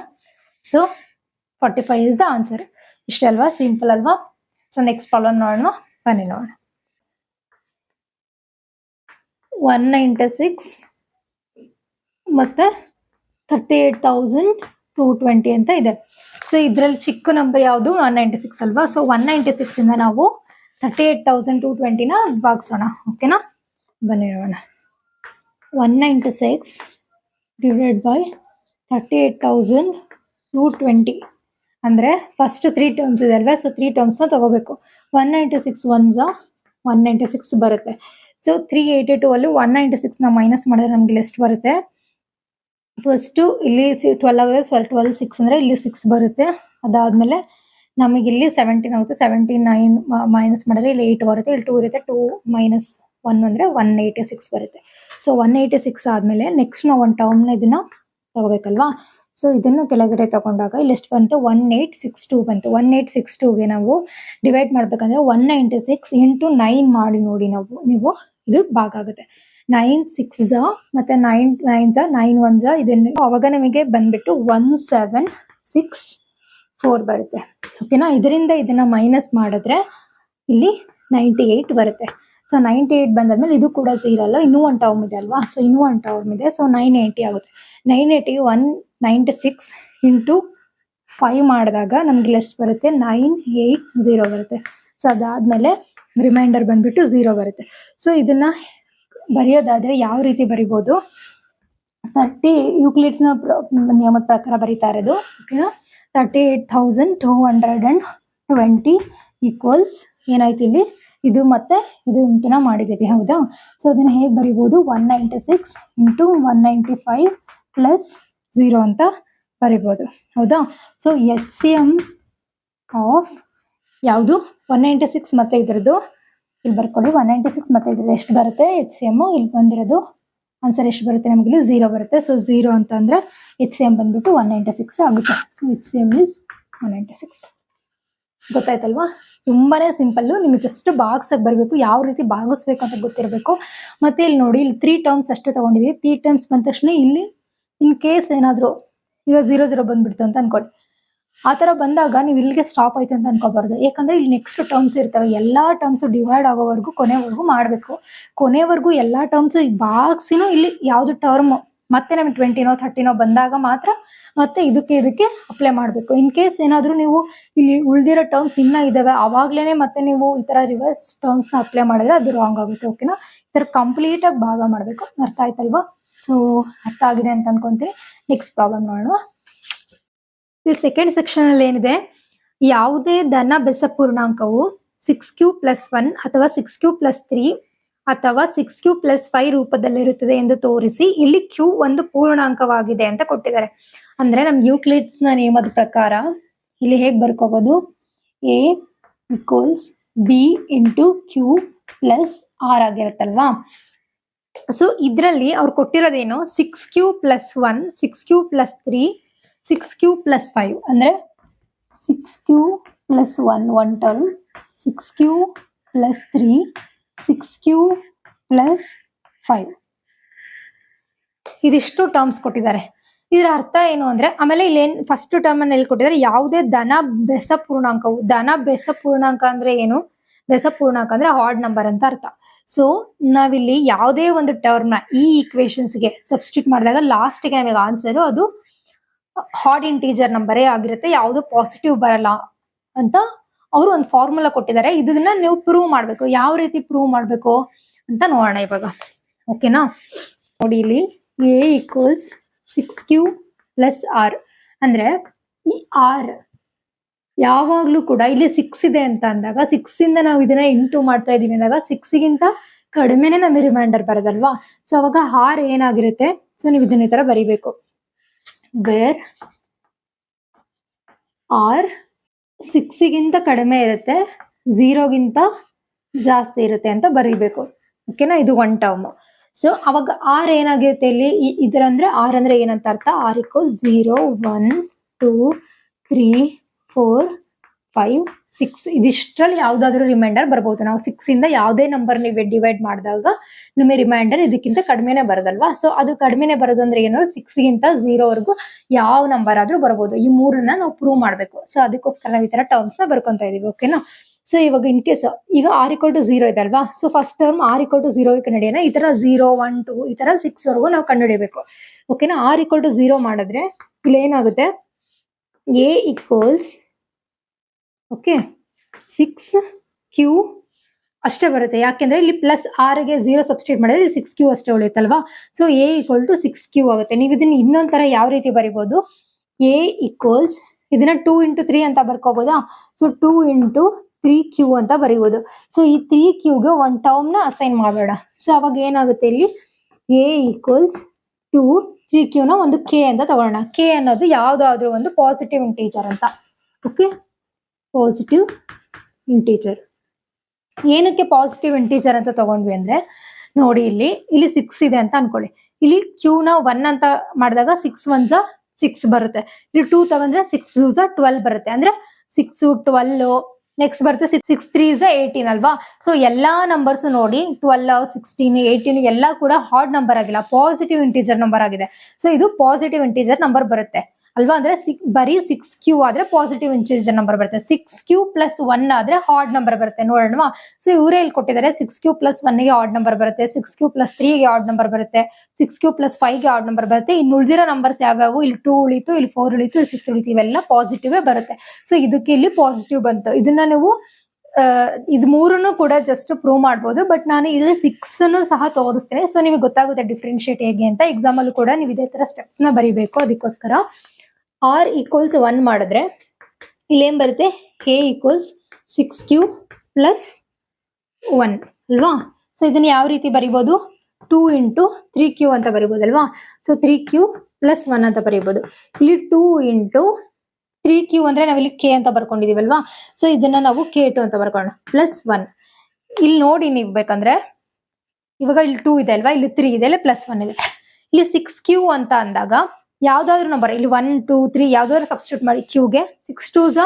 So 45 is the answer. ಇಷ್ಟೇ ಅಲ್ವಾ, ಸಿಂಪಲ್ ಅಲ್ವಾ. ಸೊ ನೆಕ್ಸ್ಟ್ ಪ್ರಾಬ್ಲಮ್ ನೋಡೋಣ, ಬನ್ನಿ ನೋಡೋಣ. 196 ಮತ್ತೆ 38,220 ಅಂತ ಇದೆ. ಸೊ ಇದ್ರಲ್ಲಿ ಚಿಕ್ಕ ನಂಬರ್ ಯಾವುದು, 196 ಅಲ್ವಾ. ಸೊ 196 ಇಂದ ನಾವು 38,220 ನ ಭಾಗಿಸೋಣ. ಓಕೆನಾ? ಬನ್ನಿ ನೋಡೋಣ. 196 ಡಿವೈಡ್ ಬೈ 38,220 ಅಂದ್ರೆ ಫಸ್ಟ್ 3 ಟರ್ಮ್ಸ್ ಇದೆ ಅಲ್ವಾ. ಸೊ 3 ಟರ್ಮ್ಸ್ ನ ತಗೋಬೇಕು. 196 1s 196 ಬರುತ್ತೆ. ಸೊ 382 ಅಲ್ಲಿ 196 ನ ಮೈನಸ್ ಮಾಡಿದ್ರೆ ನಮ್ಗೆ ಎಷ್ಟು ಬರುತ್ತೆ, ಫಸ್ಟ್ ಇಲ್ಲಿ 12 ಆಗುತ್ತೆ. 12 6 ಅಂದ್ರೆ ಇಲ್ಲಿ 6 ಬರುತ್ತೆ. ಅದಾದ್ಮೇಲೆ ನಮಗೆ ಇಲ್ಲಿ 17 ಆಗುತ್ತೆ. 79 ಮೈನಸ್ ಮಾಡಿದ್ರೆ ಇಲ್ಲಿ 8 ಬರುತ್ತೆ. ಇಲ್ಲಿ 2 ಇರುತ್ತೆ. 2 ಮೈನಸ್ 1 ಅಂದ್ರೆ 186 ಬರುತ್ತೆ. ಸೊ 186 ಆದ್ಮೇಲೆ ನೆಕ್ಸ್ಟ್ ನಾವು ಒಂದು ಟರ್ಮ್ ನ ಇದನ್ನ ತಗೋಬೇಕಲ್ವಾ. ಸೊ ಇದನ್ನು ಕೆಳಗಡೆ ತಗೊಂಡಾಗ ಇಲ್ಲಿ ಎಷ್ಟು ಬಂತು, 1862 ಬಂತು. 1862ಗೆ ನಾವು ಡಿವೈಡ್ ಮಾಡ್ಬೇಕಂದ್ರೆ 196 ಇಂಟು 9 ಮಾಡಿ ನೋಡಿ ನೀವು ಇದು ಭಾಗ ಆಗುತ್ತೆ. 9 6 ಮತ್ತೆ 9 9 9 1 ಇದನ್ನು ಅವಾಗ ನಮಗೆ ಬಂದ್ಬಿಟ್ಟು 1764 ಬರುತ್ತೆ. ಓಕೆನಾ. ಇದರಿಂದ ಇದನ್ನ ಮೈನಸ್ ಮಾಡಿದ್ರೆ ಇಲ್ಲಿ 98 ಬರುತ್ತೆ. ಸೊ 98 ಬಂದಾದ್ಮೇಲೆ ಇದು ಕೂಡ 0 ಅಲ್ಲ, ಇನ್ನೂ ಒಂದು ಟರ್ಮ್ ಇದೆ ಅಲ್ವಾ. ಸೊ ಇನ್ನೂ ಒಂದು ಟರ್ಮ್ ಇದೆ. ಸೊ 980 ಆಗುತ್ತೆ. 980 196 ಇಂಟು 5 ಮಾಡಿದಾಗ ನಮ್ಗೆ ಎಷ್ಟು ಬರುತ್ತೆ, 980 ಬರುತ್ತೆ. ಸೊ ಅದಾದ್ಮೇಲೆ ರಿಮೈಂಡರ್ ಬಂದ್ಬಿಟ್ಟು 0 ಬರುತ್ತೆ. ಸೊ ಇದನ್ನ ಬರೆಯೋದಾದ್ರೆ ಯಾವ ರೀತಿ ಬರಿಬೋದು, 30 ಯೂಕ್ಲಿಡ್ಸ್ನ ನಿಯಮದ ಪ್ರಕಾರ ಬರೀತಾ ಇರೋದು. ಓಕೆನಾ. 38,220 ಈಕ್ವಲ್ಸ್ ಏನಾಯ್ತು ಇಲ್ಲಿ, ಇದು ಮತ್ತೆ ಇದು ಇಂಟುನ ಮಾಡಿದ್ದೀವಿ, ಹೌದಾ. ಸೊ ಅದನ್ನ ಹೇಗೆ ಬರಿಬೋದು, 196 ಇಂಟು 195 ಪ್ಲಸ್ 0 ಅಂತ ಬರಿಬೋದು, ಹೌದಾ. ಸೊ HCM ಆಫ್ ಯಾವುದು 196 ಮತ್ತೆ ಇದ್ರದ್ದು ಇಲ್ಲಿ ಬರ್ಕೊಳ್ಳಿ. 196 ಮತ್ತೆ ಇದ್ರದ್ದು ಎಷ್ಟು ಬರುತ್ತೆ HCM, ಇಲ್ಲಿ ಬಂದಿರೋದು ಆನ್ಸರ್ ಎಷ್ಟು ಬರುತ್ತೆ ನಮಗೆ, ಇಲ್ಲಿ 0 ಬರುತ್ತೆ. ಸೊ 0 ಅಂತಂದ್ರೆ HCM ಬಂದ್ಬಿಟ್ಟು 196 ಆಗುತ್ತೆ. So HCM is 196. ಗೊತ್ತಾಯ್ತಲ್ವಾ. ತುಂಬಾನೇ ಸಿಂಪಲ್. ನಿಮ್ಗೆ ಜಸ್ಟ್ ಬಾಕ್ಸ್ ಬರಬೇಕು, ಯಾವ ರೀತಿ ಭಾಗಿಸ್ಬೇಕು ಅಂತ ಗೊತ್ತಿರಬೇಕು. ಮತ್ತೆ ಇಲ್ಲಿ ನೋಡಿ, ಇಲ್ಲಿ 3 ಟರ್ಮ್ಸ್ ಅಷ್ಟು ತಗೊಂಡಿದೀವಿ. 3 ಟರ್ಮ್ಸ್ ಬಂದ ತಕ್ಷಣ ಇಲ್ಲಿ ಇನ್ ಕೇಸ್ ಏನಾದ್ರು ಈಗ 0 ಬಂದ್ಬಿಡ್ತು ಅಂತ ಅನ್ಕೊಳ್ಳಿ. ಆ ತರ ಬಂದಾಗ ನೀವು ಇಲ್ಲಿಗೆ ಸ್ಟಾಪ್ ಆಯ್ತು ಅಂತ ಅನ್ಕೋಬಾರ್ದು. ಯಾಕಂದ್ರೆ ಇಲ್ಲಿ ನೆಕ್ಸ್ಟ್ ಟರ್ಮ್ಸ್ ಇರ್ತವೆ. ಎಲ್ಲಾ ಟರ್ಮ್ಸ್ ಡಿವೈಡ್ ಆಗೋವರೆಗೂ ಕೊನೆವರೆಗೂ ಮಾಡ್ಬೇಕು. ಕೊನೆವರೆಗೂ ಎಲ್ಲಾ ಟರ್ಮ್ಸ್ ಬಾಕ್ಸಿನೂ ಇಲ್ಲಿ ಯಾವ್ದು ಟರ್ಮ್ ಮತ್ತೆ ನಮ್ಗೆ 20ನೋ 30ನೋ ಬಂದಾಗ ಮಾತ್ರ ಮತ್ತೆ ಇದಕ್ಕೆ ಅಪ್ಲೈ ಮಾಡಬೇಕು. ಇನ್ ಕೇಸ್ ಏನಾದ್ರು ನೀವು ಇಲ್ಲಿ ಉಳ್ದಿರೋ ಟರ್ಮ್ಸ್ ಇನ್ನ ಇದಾವೆ ಅವಾಗ್ಲೇನೆ ಮತ್ತೆ ನೀವು ಈ ತರ ರಿವರ್ಸ್ ಟರ್ಮ್ಸ್ ನ ಅಪ್ಲೈ ಮಾಡಿದ್ರೆ ಅದು ರಾಂಗ್ ಆಗುತ್ತೆ. ಓಕೆನಾ. ಈ ತರ ಕಂಪ್ಲೀಟ್ ಆಗಿ ಭಾಗ ಮಾಡ್ಬೇಕು. ಅರ್ಥ ಆಯ್ತಲ್ವಾ. ಸೊ ಅರ್ಥ ಆಗಿದೆ ಅಂತ ಅನ್ಕೊಂತೀನಿ. ನೆಕ್ಸ್ಟ್ ಪ್ರಾಬ್ಲಮ್ ನೋಡೋಣ. ಇಲ್ಲಿ ಸೆಕೆಂಡ್ ಸೆಕ್ಷನ್ ಅಲ್ಲಿ ಏನಿದೆ, ಯಾವುದೇ ಧನ ಬೆಸ ಪೂರ್ಣಾಂಕವು 6q+1 ಅಥವಾ 6q+3 ಅಥವಾ 6q+5 ರೂಪದಲ್ಲಿರುತ್ತದೆ ಎಂದು ತೋರಿಸಿ. ಇಲ್ಲಿ q ಒಂದು ಪೂರ್ಣಾಂಕವಾಗಿದೆ ಅಂತ ಕೊಟ್ಟಿದ್ದಾರೆ. ಅಂದ್ರೆ ನಮ್ಗೆ ಯೂಕ್ಲಿಡ್ಸ್ ನ ನಿಯಮದ ಪ್ರಕಾರ ಇಲ್ಲಿ ಹೇಗ್ ಬರ್ಕೋಬಹುದು, a equals b into q plus r ಆಗಿರುತ್ತಲ್ವಾ. ಸೊ ಇದ್ರಲ್ಲಿ ಅವ್ರು ಕೊಟ್ಟಿರೋದೇನು, 6q+1 6q+3 6q+5 ಅಂದ್ರೆ 6q+1 one term, 6q+3 6q+5 ಇದಿಷ್ಟು ಟರ್ಮ್ಸ್ ಕೊಟ್ಟಿದ್ದಾರೆ. ಇದರ ಅರ್ಥ ಏನು ಅಂದ್ರೆ, ಆಮೇಲೆ ಇಲ್ಲಿ ಏನ್ ಫಸ್ಟ್ ಟರ್ಮ್ ಅನ್ನ ಎಲ್ಲಿ ಕೊಟ್ಟಿದ್ದಾರೆ, ಯಾವುದೇ ಧನ ಬೆಸ ಪೂರ್ಣಾಂಕವು. ಧನ ಬೆಸ ಪೂರ್ಣಾಂಕ ಅಂದ್ರೆ ಏನು, ಬೆಸ ಪೂರ್ಣಾಂಕ ಅಂದ್ರೆ ಹಾರ್ಡ್ ನಂಬರ್ ಅಂತ ಅರ್ಥ. ಸೊ ನಾವಿಲ್ಲಿ ಯಾವುದೇ ಒಂದು ಟರ್ಮ್ ನ ಈ ಈಕ್ವೇಶನ್ಸ್ಗೆ ಸಬ್ಸ್ಟಿಟ್ಯೂಟ್ ಮಾಡಿದಾಗ ಲಾಸ್ಟ್ಗೆ ನಮಗೆ ಆನ್ಸರ್ ಅದು ಹಾರ್ಡ್ ಇಂಟೀಜರ್ ನಂಬರೇ ಆಗಿರುತ್ತೆ, ಯಾವುದು ಪಾಸಿಟಿವ್ ಬರಲ್ಲ ಅಂತ ಅವರು ಒಂದು ಫಾರ್ಮುಲಾ ಕೊಟ್ಟಿದ್ದಾರೆ. ಇದನ್ನ ನೀವು ಪ್ರೂವ್ ಮಾಡ್ಬೇಕು. ಯಾವ ರೀತಿ ಪ್ರೂವ್ ಮಾಡ್ಬೇಕು ಅಂತ ನೋಡೋಣ ಇವಾಗ. ಓಕೆನಾ. ನೋಡಿ ಇಲ್ಲಿ a ಈಕ್ವಲ್ಸ್ 6q+r ಅಂದ್ರೆ ಈ r ಯಾವಾಗ್ಲೂ ಕೂಡ ಇಲ್ಲಿ 6 ಇದೆ ಅಂತ ಅಂದಾಗ 6 ಇಂದ ನಾವು ಇದನ್ನ ಇಂಟು ಮಾಡ್ತಾ ಇದೀವಿ ಅಂದಾಗ 6ಗಿಂತ ಕಡಿಮೆನೆ ನಮಗೆ ರಿಮೈಂಡರ್ ಬರೋದಲ್ವಾ. ಸೊ ಅವಾಗ r ಏನಾಗಿರುತ್ತೆ, ಸೊ ನೀವು ಇದನ್ನ ಈ ತರ ಬರಿಬೇಕು, ವೇರ್ r 6ಗಿಂತ ಕಡಿಮೆ ಇರುತ್ತೆ 0ಗಿಂತ ಜಾಸ್ತಿ ಇರುತ್ತೆ ಅಂತ ಬರೀಬೇಕು. ಓಕೆನಾ. ಇದು ಒನ್ ಟರ್ಮ್. ಸೊ ಅವಾಗ r ಏನಾಗಿರುತ್ತೆ ಇಲ್ಲಿ, ಇದರಂದ್ರೆ r ಅಂದ್ರೆ ಏನಂತ ಅರ್ಥ, r ಈಕ್ವಲ್ 0 1 2 3 4 5 6 ಇದಿಷ್ಟರಲ್ಲಿ ಯಾವ್ದಾದ್ರು ರಿಮೈಂಡರ್ ಬರ್ಬೋದು. ನಾವು 6 ಇಂದ ಯಾವುದೇ ನಂಬರ್ ನೀವು ಡಿವೈಡ್ ಮಾಡಿದಾಗ ನಮಗೆ ರಿಮೈಂಡರ್ ಇದಕ್ಕಿಂತ ಕಡಿಮೆನೆ ಬರೋದಲ್ವಾ. ಸೊ ಅದು ಕಡಿಮೆನೆ ಬರೋದು ಅಂದ್ರೆ ಏನು, 6ಗಿಂತ 0ವರೆಗೂ ಯಾವ ನಂಬರ್ ಆದ್ರೂ ಬರ್ಬೋದು. ಈ ಮೂರನ್ನ ನಾವು ಪ್ರೂವ್ ಮಾಡ್ಬೇಕು. ಸೊ ಅದಕ್ಕೋಸ್ಕರ ನಾವು ಈ ತರ ಟರ್ಮ್ಸ್ ನ ಬರ್ಕೊಂತ ಇದೀವಿ. ಓಕೆನಾ. ಸೊ ಇವಾಗ ಇನ್ ಕೇಸ್ ಈಗ r = 0 ಇದೆ ಅಲ್ವಾ. ಸೊ ಫಸ್ಟ್ ಟರ್ಮ್ r = 0 ಕಂಡುಹಿಡಿಯೋಣ. ಈ ತರ 0 1 2 ಈ ತರ 6 ವರೆಗೂ ನಾವು ಕಂಡುಹಿಡಿಯಬೇಕು. ಓಕೆನಾ. r = 0 ಮಾಡಿದ್ರೆ ಇಲ್ಲಿ ಏನಾಗುತ್ತೆ, a ಈಕ್ವಲ್ಸ್ ಓಕೆ 6q ಅಷ್ಟೇ ಬರುತ್ತೆ. ಯಾಕೆಂದ್ರೆ ಇಲ್ಲಿ ಪ್ಲಸ್ r ಗೆ 0 ಸಬ್ಸ್ಟಿಟ್ಯೂಟ್ ಮಾಡಿದ್ರೆ ಇಲ್ಲಿ 6q ಅಷ್ಟೇ ಉಳಿಯುತ್ತಲ್ವಾ. ಸೊ a = 6q ಆಗುತ್ತೆ. ನೀವು ಇದನ್ನ ಇನ್ನೊಂದ್ ತರ ಯಾವ ರೀತಿ ಬರಿಬಹುದು, a ಈಕ್ವಲ್ಸ್ ಇದನ್ನ 2 × 3 ಅಂತ ಬರ್ಕೋಬಹುದಾ. ಸೊ 2 × 3q ಅಂತ ಬರೀಬಹುದು. ಸೊ ಈ 3qಗೆ ಒಂದು ಟರ್ಮ್ ನ ಅಸೈನ್ ಮಾಡೋಣ. ಸೊ ಅವಾಗ ಏನಾಗುತ್ತೆ, ಇಲ್ಲಿ a ಈಕ್ವಲ್ಸ್ 2 3q ನ ಒಂದು k ಅಂತ ತಗೊಳ್ಳೋಣ. k ಅನ್ನೋದು ಯಾವ್ದಾದ್ರು ಒಂದು ಪಾಸಿಟಿವ್ ಇಂಟೀಜರ್ ಅಂತ. ಓಕೆ. Positive integer. ಏನಕ್ಕೆ ಪಾಸಿಟಿವ್ ಇಂಟೀಜರ್ ಅಂತ ತಗೊಂಡ್ವಿ ಅಂದ್ರೆ, ನೋಡಿ ಇಲ್ಲಿ 6 ಇದೆ ಅಂತ ಅನ್ಕೊಳ್ಳಿ. ಇಲ್ಲಿ ಕ್ಯೂನ 1 ಅಂತ ಮಾಡಿದಾಗ 6 1s 6 ಬರುತ್ತೆ. ಇಲ್ಲಿ 2 ತಗೊಂಡ್ರೆ 6 2s 12 ಬರುತ್ತೆ. ಅಂದ್ರೆ 6 12 ನೆಕ್ಸ್ಟ್ ಬರುತ್ತೆ 6 3s 18 ಅಲ್ವಾ. ಸೊ ಎಲ್ಲಾ ನಂಬರ್ಸ್ ನೋಡಿ 12 16 18 ಎಲ್ಲ ಕೂಡ ಹಾಡ್ ನಂಬರ್ ಆಗಿಲ್ಲ, ಪಾಸಿಟಿವ್ ಇಂಟಿಜರ್ ನಂಬರ್ ಆಗಿದೆ. ಸೊ ಇದು ಪಾಸಿಟಿವ್ ಇಂಟಿಜರ್ ನಂಬರ್ ಬರುತ್ತೆ ಅಲ್ವಾ. ಅಂದ್ರೆ ಬರೀ 6q ಆದ್ರೆ ಪಾಸಿಟಿವ್ ಇಂಟಿಜರ್ ನಂಬರ್ ಬರುತ್ತೆ. 6q ಪ್ಲಸ್ 1 ಆದ್ರೆ ಹಾಡ್ ನಂಬರ್ ಬರುತ್ತೆ ನೋಡೋಣ. ಸೊ ಇವರೇ ಇಲ್ಲಿ ಕೊಟ್ಟಿದ್ದಾರೆ 6q ಪ್ಲಸ್ 1 ಗೆ ಹಾಡ್ ನಂಬರ್ ಬರುತ್ತೆ, 6q ಪ್ಲಸ್ 3 ಗೆ ಹಾಡ್ ನಂಬರ್ ಬರುತ್ತೆ, 6q ಪ್ಲಸ್ 5 ಗೆ ಹಾಡ್ ನಂಬರ್ ಬರುತ್ತೆ. ಇನ್ನು ಉಳಿದಿರೋ ನಂಬರ್ಸ್ ಯಾವ್ಯಾವು, ಇಲ್ಲಿ 2 ಉಳಿತು, ಇಲ್ಲಿ 4 ಉಳಿತು, 6 ಉಳಿತು, ಇವೆಲ್ಲ ಪಾಸಿಟಿವ್ ಬರುತ್ತೆ. ಸೊ ಇದಕ್ಕೆ ಇಲ್ಲಿ ಪಾಸಿಟಿವ್ ಬಂತು. ಇದನ್ನ ನೀವು ಇದು ಮೂರನ್ನು ಕೂಡ ಜಸ್ಟ್ ಪ್ರೂವ್ ಮಾಡ್ಬೋದು. ಬಟ್ ನಾನು ಇಲ್ಲಿ 6 ಸಹ ತೋರಿಸ್ತೇನೆ. ಸೊ ನಿಮಗೆ ಗೊತ್ತಾಗುತ್ತೆ ಡಿಫ್ರೆನ್ಶಿಯೇಟ್ ಹೇಗೆ ಅಂತ. ಎಕ್ಸಾಮ್ ಅಲ್ಲೂ ಕೂಡ ನೀವು ಇದೇ ತರ ಸ್ಟೆಪ್ಸ್ ನ ಬರೀಬೇಕು. ಅದಕ್ಕೋಸ್ಕರ r ಈಕ್ವಲ್ಸ್ 1 ಮಾಡಿದ್ರೆ ಇಲ್ಲೇನ್ ಬರುತ್ತೆ, a ಈಕ್ವಲ್ಸ್ 6q ಪ್ಲಸ್ 1 ಅಲ್ವಾ. ಸೊ ಇದನ್ನ ಯಾವ ರೀತಿ ಬರಿಬಹುದು, 2 ಇಂಟು 3q ಅಂತ ಬರಿಬಹುದಲ್ವಾ. ಸೊ 3q ಪ್ಲಸ್ 1 ಅಂತ ಬರಿಬಹುದು. ಇಲ್ಲಿ 2 ಇಂಟು 3q ಅಂದ್ರೆ ನಾವಿಲ್ಲಿ k ಅಂತ ಬರ್ಕೊಂಡಿದೀವಲ್ವಾ. ಸೊ ಇದನ್ನ ನಾವು k2 ಅಂತ ಬರ್ಕೊಳ್ಳೋಣ ಪ್ಲಸ್ 1. ಇಲ್ಲಿ ನೋಡಿ ನೀವು ಬೇಕಂದ್ರೆ ಇವಾಗ ಇಲ್ಲಿ 2 ಇದೆ ಅಲ್ವಾ, ಇಲ್ಲಿ 3 ಇದೆ, ಇಲ್ಲಿ ಪ್ಲಸ್ 1 ಇದೆ. ಇಲ್ಲಿ 6q ಅಂತ ಅಂದಾಗ ಯಾವ್ದಾದ್ರು ನಂಬರ್ ಇಲ್ಲಿ 1 2 3 ಯಾವ್ದಾದ್ರು ಸಬ್ಸ್ಟಿಟ್ಯೂಟ್ ಮಾಡಿ q ಗೆ 6 2s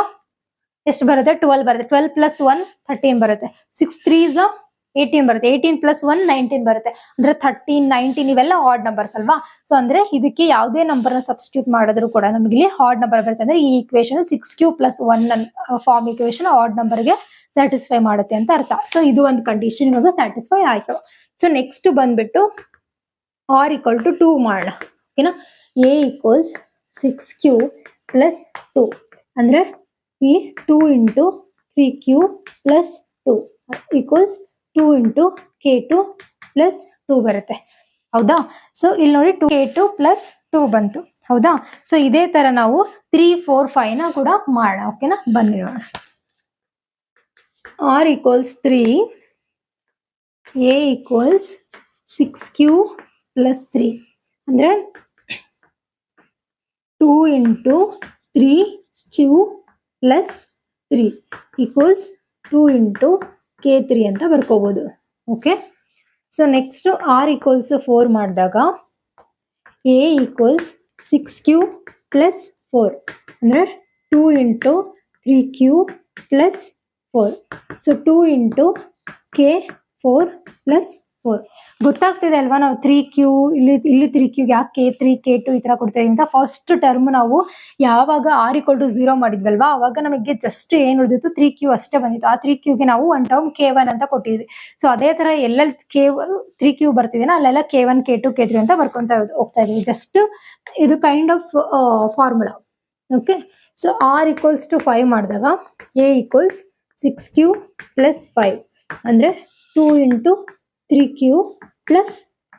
ಎಷ್ಟು ಬರುತ್ತೆ, 12 ಬರುತ್ತೆ. 12 ಪ್ಲಸ್ 1 13 ಬರುತ್ತೆ. 6 3s 18 ಬರುತ್ತೆ. 18 ಪ್ಲಸ್ 1 19 ಬರುತ್ತೆ. ಅಂದ್ರೆ 13 19 ಇವೆಲ್ಲ ಹಾಡ್ ನಂಬರ್ಸ್ ಅಲ್ವಾ. ಸೊ ಅಂದ್ರೆ ಇದಕ್ಕೆ ಯಾವುದೇ ನಂಬರ್ ನ ಸಬ್ಸ್ಟಿಟ್ಯೂಟ್ ಮಾಡಿದ್ರು ಕೂಡ ನಮಗೆ ಇಲ್ಲಿ ಹಾಡ್ ನಂಬರ್ ಬರುತ್ತೆ. ಅಂದ್ರೆ ಈ equation 6q plus 1 form equation odd number ಗೆ ಸ್ಯಾಟಿಸ್ಫೈ ಮಾಡುತ್ತೆ ಅಂತ ಅರ್ಥ. ಸೊ ಇದು ಒಂದು ಕಂಡೀಷನ್ ಇವಾಗ ಸ್ಯಾಟಿಸ್ಫೈ ಆಯ್ತು. ಸೊ ನೆಕ್ಸ್ಟ್ ಬಂದ್ಬಿಟ್ಟು r ಈಕ್ವಲ್ ಟು 2 ಮಾಡೋಣ. ಓಕೆನಾ. a ಈಕ್ವಲ್ಸ್ 6q ಪ್ಲಸ್ 2 ಅಂದ್ರೆ ಈ 2 into 3q plus 2 equals 2 into k2 plus 2 ಬರುತ್ತೆ. ಹೌದಾ. ಸೊ ಇಲ್ಲಿ ನೋಡಿ k2 ಪ್ಲಸ್ 2 ಬಂತು. ಹೌದಾ. ಸೊ ಇದೇ ತರ ನಾವು 3 4 5 ನ ಕೂಡ ಮಾಡೋಣ. ಓಕೆನಾ. ಬನ್ನಿ ನೋಡೋಣ. r equals 3, a equals 6q plus 3 ಅಂದ್ರೆ 2 into 3q plus 3 equals 2 into k3 ಅಂತ ಬರ್ಕೋಬಹುದು. Okay. So next r equals 4 ಮಾಡಿದಾಗ a ಈಕ್ವಲ್ಸ್ 6q ಪ್ಲಸ್ 4 ಅಂದ್ರೆ 2 into 3q plus 4. So 2 into k4 plus 4 ಗೊತ್ತಾಗ್ತಿದೆ ಅಲ್ವಾ. ನಾವು 3q ಇಲ್ಲಿ 3q ಯಾಕೆ k3 k2 ಈ ತರ ಕೊಡ್ತಾ ಇದೀವಿ ಅಂತ. ಫಸ್ಟ್ ಟರ್ಮ್ ನಾವು ಯಾವಾಗ r ಈಕ್ವಲ್ ಟು 0 ಮಾಡಿದ್ವಲ್ವಾ ಅವಾಗ ನಮಗೆ ಜಸ್ಟ್ ಏನ್ ಉಳಿದಿತ್ತು 3q ಅಷ್ಟೇ ಬಂದಿತ್ತು. ಆ 3q ಗೆ ನಾವು ಒನ್ ಟರ್ಮ್ k1 ಅಂತ ಕೊಟ್ಟಿದ್ವಿ. ಸೊ ಅದೇ ತರ ಎಲ್ಲೆಲ್ಲಿ 3q ಬರ್ತಿದೆನಾ ಅಲ್ಲೆಲ್ಲ k1 k2 k3 ಅಂತ ಬರ್ಕೊಂತ ಹೋಗ್ತಾ ಇದೀವಿ. ಜಸ್ಟ್ ಇದು kind of formula. Okay. So r equals to 5 ಮಾಡಿದಾಗ a ಈಕ್ವಲ್ಸ್ 6q ಪ್ಲಸ್ 5 ಅಂದ್ರೆ 2 ಇಂಟು 3q ಪ್ಲಸ್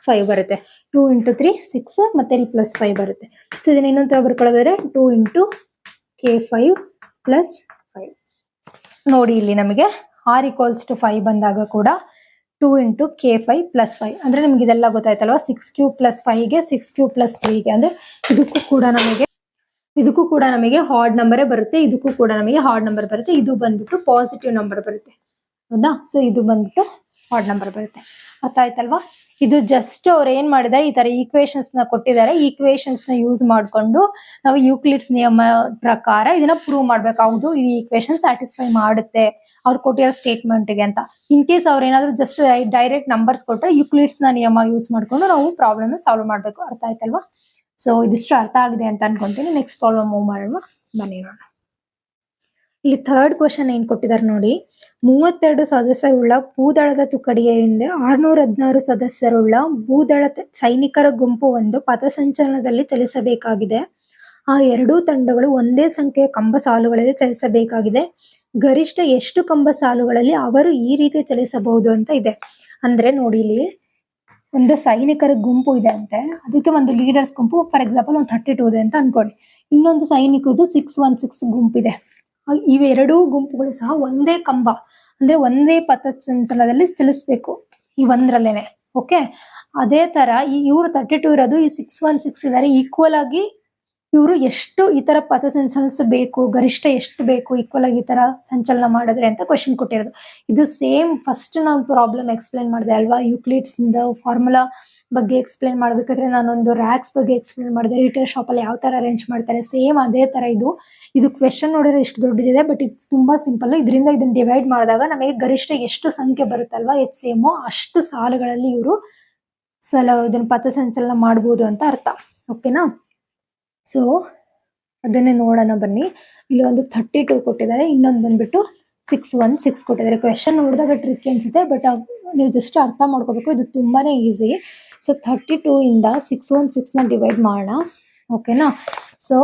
5 ಬರುತ್ತೆ. 2 ಇಂಟು 3 6 ಮತ್ತೆ ಇಲ್ಲಿ ಪ್ಲಸ್ 5 ಬರುತ್ತೆ. ಸೊ ಇದನ್ನ ಇನ್ನೊಂದು ಬರ್ಕೊಳ್ಳೋದಾದ್ರೆ 2 ಇಂಟು k5 ಪ್ಲಸ್ 5 ನೋಡಿ. ಇಲ್ಲಿ ನಮಗೆ r ಈಕ್ವಲ್ಸ್ ಟು 5 ಬಂದಾಗ ಕೂಡ 2 ಇಂಟು k5 ಪ್ಲಸ್ 5 ಅಂದ್ರೆ ನಿಮ್ಗೆ ಇದೆಲ್ಲ ಗೊತ್ತಾಯ್ತಲ್ವಾ. 6q ಪ್ಲಸ್ 5ಗೆ 6q ಪ್ಲಸ್ 3ಗೆ ಅಂದ್ರೆ ಇದಕ್ಕೂ ಕೂಡ ನಮಗೆ ಹಾಡ್ ನಂಬರೇ ಬರುತ್ತೆ. ಇದಕ್ಕೂ ಕೂಡ ನಮಗೆ ಹಾಡ್ ನಂಬರ್ ಬರುತ್ತೆ. ಇದು ಬಂದ್ಬಿಟ್ಟು ಪಾಸಿಟಿವ್ ನಂಬರ್ ಬರುತ್ತೆ. ಹೌದಾ. ಸೊ ಇದು ಬಂದ್ಬಿಟ್ಟು ಹಾಡ್ ನಂಬರ್ ಬರುತ್ತೆ. ಅರ್ಥ ಆಯ್ತಲ್ವಾ. ಇದು ಜಸ್ಟ್ ಅವ್ರು ಏನ್ ಮಾಡಿದ್ದಾರೆ, ಈ ತರ ಈಕ್ವೇಶನ್ಸ್ ನ ಕೊಟ್ಟಿದ್ದಾರೆ. ಈಕ್ವೇಶನ್ಸ್ ನ ಯೂಸ್ ಮಾಡ್ಕೊಂಡು ನಾವು ಯೂಕ್ಲಿಡ್ಸ್ ನಿಯಮ ಪ್ರಕಾರ ಇದನ್ನ ಪ್ರೂವ್ ಮಾಡ್ಬೇಕು. ಹೌದು ಈ ಈಕ್ವೇಶನ್ ಸ್ಯಾಟಿಸ್ಫೈ ಮಾಡುತ್ತೆ ಅವ್ರು ಕೊಟ್ಟಿರೋ ಸ್ಟೇಟ್ಮೆಂಟ್ ಗೆ ಅಂತ. ಇನ್ ಕೇಸ್ ಅವ್ರು ಏನಾದ್ರು ಜಸ್ಟ್ ಡೈರೆಕ್ಟ್ ನಂಬರ್ಸ್ ಕೊಟ್ಟರೆ ಯೂಕ್ಲಿಡ್ಸ್ ನ ನಿಯಮ ಯೂಸ್ ಮಾಡ್ಕೊಂಡು ನಾವು ಪ್ರಾಬ್ಲಮ್ ಸಾಲ್ವ್ ಮಾಡ್ಬೇಕು. ಅರ್ಥ ಆಯ್ತಲ್ವಾ. ಸೊ ಇದಿಷ್ಟು ಅರ್ಥ ಆಗಿದೆ ಅಂತ ಅನ್ಕೊಂತೀನಿ. ನೆಕ್ಸ್ಟ್ ಪ್ರಾಬ್ಲಮ್ ಮೂವ್ ಮಾಡೋಣ. ಬನ್ನಿ ನೋಡೋಣ. ಇಲ್ಲಿ ಥರ್ಡ್ ಕ್ವಶನ್ ಏನ್ ಕೊಟ್ಟಿದ್ದಾರೆ ನೋಡಿ. 32 ಸದಸ್ಯರುಳ್ಳ ಭೂದಳದ ತುಕಡಿಯಿಂದ 616 ಸದಸ್ಯರುಳ್ಳ ಭೂದಳ ಸೈನಿಕರ ಗುಂಪು ಒಂದು ಪಥಸಂಚಲನದಲ್ಲಿ ಚಲಿಸಬೇಕಾಗಿದೆ. ಆ ಎರಡೂ ತಂಡಗಳು ಒಂದೇ ಸಂಖ್ಯೆಯ ಕಂಬ ಸಾಲುಗಳಲ್ಲಿ ಚಲಿಸಬೇಕಾಗಿದೆ. ಗರಿಷ್ಠ ಎಷ್ಟು ಕಂಬ ಸಾಲುಗಳಲ್ಲಿ ಅವರು ಈ ರೀತಿ ಚಲಿಸಬಹುದು ಅಂತ ಇದೆ. ಅಂದ್ರೆ ನೋಡಿ ಇಲ್ಲಿ ಒಂದು ಸೈನಿಕರ ಗುಂಪು ಇದೆ ಅಂತೆ. ಅದಕ್ಕೆ ಒಂದು ಲೀಡರ್ಸ್ ಗುಂಪು ಫಾರ್ ಎಕ್ಸಾಂಪಲ್ ಒಂದು 32 ಇದೆ ಅಂತ ಅನ್ಕೊಳ್ಳಿ. ಇನ್ನೊಂದು ಸೈನಿಕರದು 616 ಗುಂಪಿದೆ. ಇವೆರಡೂ ಗುಂಪುಗಳು ಸಹ ಒಂದೇ ಕಂಬ ಅಂದ್ರೆ ಒಂದೇ ಪಥಸಂಚಲನದಲ್ಲಿ ಚಲಿಸ್ಬೇಕು ಈ ಒಂದ್ರಲ್ಲೇನೆ. ಓಕೆ. ಅದೇ ತರ ಇವ್ರು 32 ಇರೋದು, ಈ 616 ಇದಾರೆ. ಈಕ್ವಲ್ ಆಗಿ ಇವರು ಎಷ್ಟು ಈ ತರ ಪಥಸಂಚಲಿಸಬೇಕು, ಗರಿಷ್ಠ ಎಷ್ಟು ಬೇಕು ಈಕ್ವಲ್ ಆಗಿ ಈ ತರ ಸಂಚಲನ ಮಾಡಿದ್ರೆ ಅಂತ ಕ್ವಶನ್ ಕೊಟ್ಟಿರೋದು. ಇದು ಸೇಮ್ ಫಸ್ಟ್ ನಾವು ಪ್ರಾಬ್ಲಮ್ ಎಕ್ಸ್ಪ್ಲೈನ್ ಮಾಡಿದೆ ಅಲ್ವಾ. ಯೂಕ್ಲಿಡ್ಸ್ ಫಾರ್ಮುಲಾ ಬಗ್ಗೆ ಎಕ್ಸ್ಪ್ಲೇನ್ ಮಾಡಬೇಕಾದ್ರೆ ನಾನೊಂದು ರ್ಯಾಕ್ಸ್ ಬಗ್ಗೆ ಎಕ್ಸ್ಪ್ಲೇನ್ ಮಾಡಿದೆ, ರಿಟೇಲ್ ಶಾಪಲ್ಲಿ ಯಾವ ಥರ ಅರೇಂಜ್ ಮಾಡ್ತಾರೆ ಸೇಮ್ ಅದೇ ಥರ ಇದು ಕ್ವೆಶನ್ ನೋಡಿದ್ರೆ ಎಷ್ಟು ದೊಡ್ಡದಿದೆ, ಬಟ್ ಇದು ತುಂಬ ಸಿಂಪಲ್. ಇದರಿಂದ ಇದನ್ನ ಡಿವೈಡ್ ಮಾಡಿದಾಗ ನಮಗೆ ಗರಿಷ್ಠ ಎಷ್ಟು ಸಂಖ್ಯೆ ಬರುತ್ತಲ್ವಾ HCM ಅಷ್ಟು ಸಾಲುಗಳಲ್ಲಿ ಇವರು ಇದನ್ನ ಪಥಸಂಚಲನ ಮಾಡ್ಬೋದು ಅಂತ ಅರ್ಥ. ಓಕೆನಾ? ಸೊ ಅದನ್ನೇ ನೋಡೋಣ ಬನ್ನಿ. ಇಲ್ಲಿ ಒಂದು 32 ಕೊಟ್ಟಿದ್ದಾರೆ, ಇನ್ನೊಂದು ಬಂದ್ಬಿಟ್ಟು 616 ಕೊಟ್ಟಿದ್ದಾರೆ. ಕ್ವೆಶನ್ ನೋಡಿದಾಗ ಟ್ರಿಕ್ ಅನ್ಸುತ್ತೆ, ಬಟ್ ನೀವು ಜಸ್ಟ್ ಅರ್ಥ ಮಾಡ್ಕೋಬೇಕು, ಇದು ತುಂಬಾನೇ ಈಸಿ. ಸೊ 32 ಇಂದ 616ನ ಡಿವೈಡ್ ಮಾಡೋಣ. ಓಕೆನಾ? ಸೊ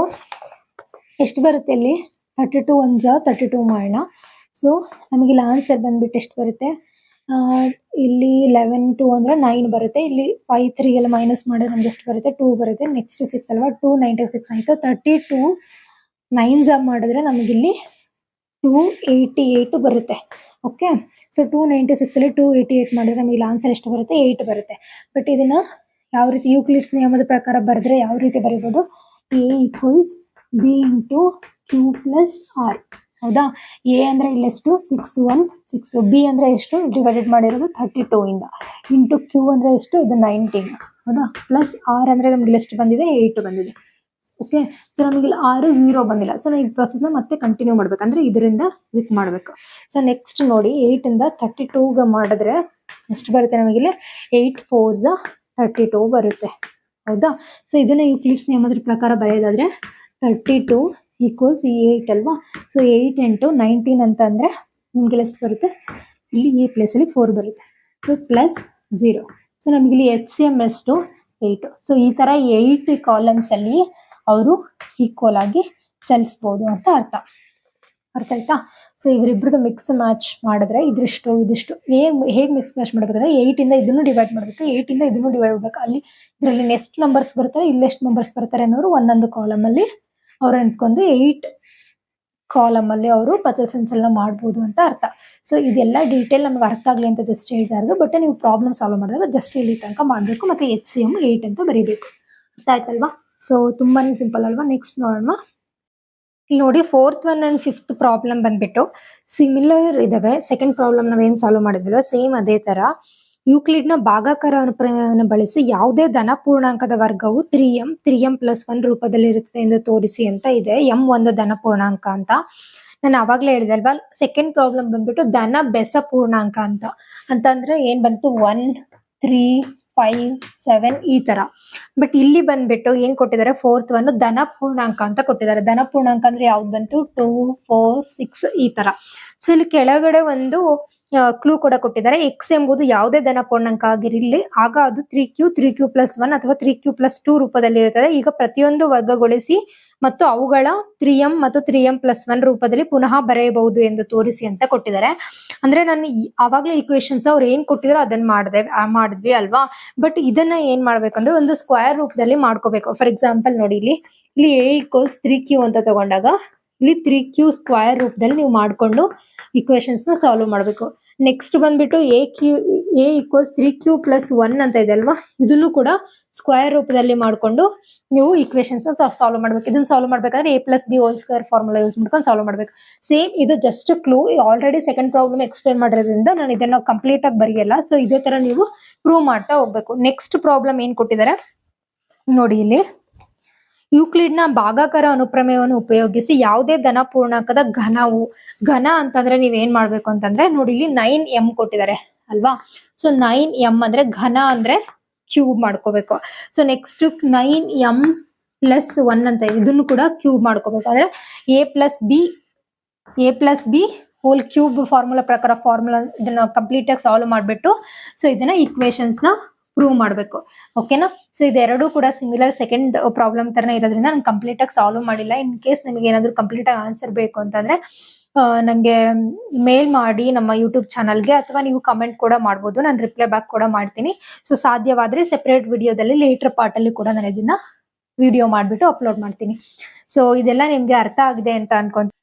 ಎಷ್ಟು ಬರುತ್ತೆ ಇಲ್ಲಿ? 32 1 32 ಮಾಡೋಣ. ಸೊ ನಮಗೆ ಇಲ್ಲಿ ಆನ್ಸರ್ ಬಂದ್ಬಿಟ್ಟು ಎಷ್ಟು ಬರುತ್ತೆ? ಇಲ್ಲಿ 11 2 ಅಂದ್ರೆ 9 ಬರುತ್ತೆ. ಇಲ್ಲಿ 5 3 ಎಲ್ಲ ಮೈನಸ್ ಮಾಡಿದ್ರೆ ನಮ್ಗೆ ಎಷ್ಟು ಬರುತ್ತೆ? 2 ಬರುತ್ತೆ. ನೆಕ್ಸ್ಟ್ 6 ಅಲ್ವಾ, 296 ಆಯಿತು. 32 9 ಮಾಡಿದ್ರೆ ನಮಗಿಲ್ಲಿ 288 ಬರುತ್ತೆ. ಓಕೆ, ಸೊ 296 ಅಲ್ಲಿ 288 ಮಾಡಿದ್ರೆ ನಮಗೆ ಇಲ್ಲಿ ಆನ್ಸರ್ ಎಷ್ಟು ಬರುತ್ತೆ? 8 ಬರುತ್ತೆ. ಬಟ್ ಇದನ್ನ ಯಾವ ರೀತಿ ಯೂಕ್ಲಿಡ್ಸ್ ನಿಯಮದ ಪ್ರಕಾರ ಬರೆದ್ರೆ ಯಾವ ರೀತಿ ಬರೀಬೋದು? A = B × Q + R. ಹೌದಾ? A ಅಂದ್ರೆ ಇಲ್ಲೆಷ್ಟು? 616. B ಅಂದ್ರೆ ಎಷ್ಟು? ಡಿವೈಡೆಡ್ ಮಾಡಿರೋದು 32 ಇಂದ, ಇಂಟು Q ಅಂದ್ರೆ ಎಷ್ಟು? ಇದು 19. ಹೌದಾ? ಪ್ಲಸ್ R ಅಂದ್ರೆ ನಮ್ಗೆ ಎಷ್ಟು ಬಂದಿದೆ? 8 ಬಂದಿದೆ. ಓಕೆ, ಸೊ ನಮಗೆ ಇಲ್ಲಿ 6 0 ಬಂದಿಲ್ಲ. ಸೊ ನಾವು ಈ ಪ್ರೊಸೆಸ್ನ ಮತ್ತೆ ಕಂಟಿನ್ಯೂ ಮಾಡ್ಬೇಕಂದ್ರೆ ಇದರಿಂದ ಇದಕ್ಕೆ ಮಾಡಬೇಕು. ಸೊ ನೆಕ್ಸ್ಟ್ ನೋಡಿ, 8 ಇಂದ 32ಗೆ ಮಾಡಿದ್ರೆ ಎಷ್ಟು ಬರುತ್ತೆ? ನಮಗಿಲ್ಲಿ 8 4 32 ಬರುತ್ತೆ. ಹೌದಾ? ಸೊ ಇದನ್ನ ಯೂಕ್ಲಿಡ್ಸ್ ನಿಯಮದ ಪ್ರಕಾರ ಬರೆಯೋದಾದ್ರೆ 32 = 8 ಅಲ್ವಾ? ಸೊ 8 × 19 ಅಂತ ಅಂದ್ರೆ ನಿಮ್ಗೆ ಎಷ್ಟು ಬರುತ್ತೆ? ಇಲ್ಲಿ ಈ ಪ್ಲೇಸಲ್ಲಿ 4 ಬರುತ್ತೆ. So plus 0. ಸೊ ನಮಗಿಲ್ಲಿ HCM ಎಷ್ಟು? 8. ಸೊ ಈ ತರ 8 ಕಾಲಮ್ಸ್ ಅಲ್ಲಿ ಅವರು ಈಕ್ವಲ್ ಆಗಿ ಚಲಿಸ್ಬೋದು ಅಂತ ಅರ್ಥ ಆಯ್ತಾ? ಸೊ ಇವರಿಬ್ರದ್ದು ಮಿಕ್ಸ್ ಮ್ಯಾಚ್ ಮಾಡಿದ್ರೆ ಇದಿಷ್ಟು ಹೇಗೆ ಮಿಕ್ಸ್ ಮ್ಯಾಚ್ ಮಾಡಬೇಕಂದ್ರೆ 8 ಇಂದ ಇದನ್ನು ಡಿವೈಡ್ ಮಾಡಬೇಕು, 8 ಇಂದ ಇದನ್ನು ಡಿವೈಡ್ ಮಾಡಬೇಕು. ಅಲ್ಲಿ ಇದರಲ್ಲಿ ಎಷ್ಟು ನಂಬರ್ಸ್ ಬರ್ತಾರೆ, ಇಲ್ಲಿ ಎಷ್ಟು ನಂಬರ್ಸ್ ಬರ್ತಾರೆ ಅನ್ನೋರು ಒಂದೊಂದು ಕಾಲಮ್ ಅಲ್ಲಿ ಅವ್ರು ಅಂದ್ಕೊಂಡು 8 ಕಾಲಮ್ ಅಲ್ಲಿ ಅವರು ಪಥಸಂಚಲನ ಮಾಡ್ಬೋದು ಅಂತ ಅರ್ಥ. ಸೊ ಇದೆಲ್ಲ ಡೀಟೇಲ್ ನಮ್ಗೆ ಅರ್ಥ ಆಗಲಿ ಅಂತ ಜಸ್ಟ್ ಹೇಳ್ತಾ ಇರೋದು. ಬಟ್ ನೀವು ಪ್ರಾಬ್ಲಮ್ ಸಾಲ್ವ್ ಮಾಡಿದಾಗ ಜಸ್ಟ್ ಇಲ್ಲಿ ತನಕ ಮಾಡಬೇಕು, ಮತ್ತೆ HCM 8 ಅಂತ ಬರೀಬೇಕು. ಅರ್ಥ ಆಯ್ತಲ್ವಾ? ಸೊ ತುಂಬಾನೇ ಸಿಂಪಲ್ ಅಲ್ವಾ? ನೆಕ್ಸ್ಟ್ ನೋಡೋಣ. ಇಲ್ಲಿ ನೋಡಿ 4th one and 5th problem ಬಂದ್ಬಿಟ್ಟು ಸಿಮಿಲರ್ ಇದಾವೆ. ಸೆಕೆಂಡ್ ಪ್ರಾಬ್ಲಮ್ ನಾವೇನು ಸಾಲ್ವ್ ಮಾಡಿದ್ವಲ್ವ ಸೇಮ್ ಅದೇ ತರ. ಯೂಕ್ಲಿಡ್ನ ಭಾಗಾಕಾರ ಅನುಪ್ರಮೇಯವನ್ನು ಬಳಸಿ ಯಾವುದೇ ಧನ ಪೂರ್ಣಾಂಕದ ವರ್ಗವು 3m 3m+1 ರೂಪದಲ್ಲಿ ಇರುತ್ತದೆ ಎಂದು ತೋರಿಸಿ ಅಂತ ಇದೆ. m ಒಂದು ಧನ ಪೂರ್ಣಾಂಕ ಅಂತ ನಾನು ಆವಾಗಲೇ ಹೇಳಿದೆ ಅಲ್ವಾ. ಸೆಕೆಂಡ್ ಪ್ರಾಬ್ಲಮ್ ಬಂದ್ಬಿಟ್ಟು ಧನ ಬೆಸ ಪೂರ್ಣಾಂಕ ಅಂತಂದ್ರೆ ಏನ್ ಬಂತು? 1 3 5 7 ಈ ತರ. ಬಟ್ ಇಲ್ಲಿ ಬಂದ್ಬಿಟ್ಟು ಏನ್ ಕೊಟ್ಟಿದ್ದಾರೆ? 4th one ಧನ ಪೂರ್ಣಾಂಕ ಅಂತ ಕೊಟ್ಟಿದ್ದಾರೆ. ಧನ ಪೂರ್ಣಾಂಕ ಅಂದ್ರೆ ಯಾವ್ದು ಬಂತು? 2 4 6 ಈ ತರ. ಸೊ ಇಲ್ಲಿ ಕೆಳಗಡೆ ಒಂದು ಕ್ಲೂ ಕೂಡ ಕೊಟ್ಟಿದ್ದಾರೆ. x ಎಂಬುದು ಯಾವುದೇ ಧನ ಪೂರ್ಣಾಂಕ ಆಗಿರಲಿ ಆಗ ಅದು 3q+1 ಅಥವಾ 3q+2 ರೂಪದಲ್ಲಿ ಇರುತ್ತದೆ. ಈಗ ಪ್ರತಿಯೊಂದು ವರ್ಗಗೊಳಿಸಿ ಮತ್ತು ಅವುಗಳ 3m ಮತ್ತು 3m+1 ರೂಪದಲ್ಲಿ ಪುನಃ ಬರೆಯಬಹುದು ಎಂದು ತೋರಿಸಿ ಅಂತ ಕೊಟ್ಟಿದ್ದಾರೆ. ಅಂದ್ರೆ ನಾನು ಆವಾಗಲೇ ಈಕ್ವೇಶನ್ಸ್ ಅವ್ರು ಏನ್ ಕೊಟ್ಟಿದ್ರು ಅದನ್ನ ಮಾಡಿದ್ವಿ ಅಲ್ವಾ. ಬಟ್ ಇದನ್ನ ಏನ್ ಮಾಡ್ಬೇಕಂದ್ರೆ ಒಂದು ಸ್ಕ್ವೇರ್ ರೂಪದಲ್ಲಿ ಮಾಡ್ಕೋಬೇಕು. ಫಾರ್ ಎಕ್ಸಾಂಪಲ್ ನೋಡಿ, ಇಲ್ಲಿ A = 3q ಅಂತ ತಗೊಂಡಾಗ ಇಲ್ಲಿ 3q ಸ್ಕ್ವೇರ್ ರೂಪದಲ್ಲಿ ನೀವು ಮಾಡ್ಕೊಂಡು ಈಕ್ವೇಶನ್ಸ್ ನ ಸಾಲ್ವ್ ಮಾಡಬೇಕು. ನೆಕ್ಸ್ಟ್ ಬಂದ್ಬಿಟ್ಟು A = 3q+1 ಅಂತ ಇದೆ ಅಲ್ವಾ, ಇದನ್ನು ಕೂಡ ಸ್ಕ್ವೇರ್ ರೂಪದಲ್ಲಿ ಮಾಡ್ಕೊಂಡು ನೀವು ಈಕ್ವೇಶನ್ಸ್ ಸಾಲ್ವ್ ಮಾಡ್ಬೇಕು. ಇದನ್ನ ಸಾಲ್ವ್ ಮಾಡ್ಬೇಕಾದ್ರೆ A+B² ಫಾರ್ಮುಲಾ ಯೂಸ್ ಮಾಡ್ಕೊಂಡು ಸಾಲ್ವ್ ಮಾಡ್ಬೇಕು. ಸೇಮ್ ಇದು just clue. Already second problem explain ಮಾಡಿರೋದ್ರಿಂದ ನಾನು ಇದನ್ನ ಕಂಪ್ಲೀಟ್ ಆಗಿ ಬರೆಯಲ್ಲ. ಸೊ ಇದೇ ತರ ನೀವು ಪ್ರೂವ್ ಮಾಡ್ತಾ ಹೋಗ್ಬೇಕು. ನೆಕ್ಸ್ಟ್ ಪ್ರಾಬ್ಲಮ್ ಏನ್ ಕೊಟ್ಟಿದ್ದಾರೆ ನೋಡಿ, ಇಲ್ಲಿ ಯೂಕ್ಲಿಡ್ನ ಭಾಗಾಕಾರ ಅನುಪ್ರಮೇಯವನ್ನು ಉಪಯೋಗಿಸಿ ಯಾವುದೇ ಧನ ಪೂರ್ಣಾಂಕದ ಘನ ಅಂತಂದ್ರೆ ನೀವೇನ್ ಮಾಡ್ಬೇಕು ಅಂತಂದ್ರೆ ನೋಡಿ, ಇಲ್ಲಿ 9m ಕೊಟ್ಟಿದ್ದಾರೆ ಅಲ್ವಾ. ಸೊ 9m ಅಂದ್ರೆ ಘನ ಅಂದ್ರೆ ಕ್ಯೂಬ್ ಮಾಡ್ಕೋಬೇಕು. ಸೊ ನೆಕ್ಸ್ಟ್ 9m+1 ಅಂತ ಇದನ್ನು ಕೂಡ ಕ್ಯೂಬ್ ಮಾಡ್ಕೋಬೇಕು. ಅಂದ್ರೆ A+B ಹೋಲ್ ಕ್ಯೂಬ್ ಫಾರ್ಮುಲಾ ಪ್ರಕಾರ ಇದನ್ನ ಕಂಪ್ಲೀಟ್ ಆಗಿ ಸಾಲ್ವ್ ಮಾಡ್ಬಿಟ್ಟು ಸೊ ಇದನ್ನ ಈಕ್ವೇಶನ್ಸ್ ನ ಪ್ರೂವ್ ಮಾಡಬೇಕು. ಓಕೆನಾ? ಸೊ ಇದೆರಡೂ ಕೂಡ ಸಿಮಿಲರ್ ಸೆಕೆಂಡ್ ಪ್ರಾಬ್ಲಮ್ ತರನೇ ಇರೋದ್ರಿಂದ ನಾನು ಕಂಪ್ಲೀಟ್ ಆಗಿ ಸಾಲ್ವ್ ಮಾಡಿಲ್ಲ. ಇನ್ ಕೇಸ್ ನಿಮಗೆ ಏನಾದ್ರು ಕಂಪ್ಲೀಟ್ ಆಗಿ ಆನ್ಸರ್ ಬೇಕು ಅಂತಂದ್ರೆ ನನಗೆ ಮೇಲ್ ಮಾಡಿ ನಮ್ಮ ಯೂಟ್ಯೂಬ್ ಚಾನಲ್ಗೆ, ಅಥವಾ ನೀವು ಕಮೆಂಟ್ ಕೂಡ ಮಾಡ್ಬೋದು. ನಾನು ರಿಪ್ಲೈ ಬ್ಯಾಕ್ ಕೂಡ ಮಾಡ್ತೀನಿ. ಸೊ ಸಾಧ್ಯವಾದ್ರೆ ಸೆಪರೇಟ್ ವಿಡಿಯೋದಲ್ಲಿ ಲೇಟರ್ ಪಾರ್ಟ್ ಅಲ್ಲಿ ಕೂಡ ನಾನು ಇದನ್ನ ವಿಡಿಯೋ ಮಾಡಿಬಿಟ್ಟು ಅಪ್ಲೋಡ್ ಮಾಡ್ತೀನಿ. ಸೊ ಇದೆಲ್ಲ ನಿಮ್ಗೆ ಅರ್ಥ ಆಗಿದೆ ಅಂತ ಅನ್ಕೊಂತೀನಿ.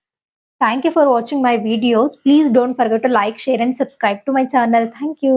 Thank you for watching my videos. Please don't forget to like, share and subscribe to my channel. Thank you.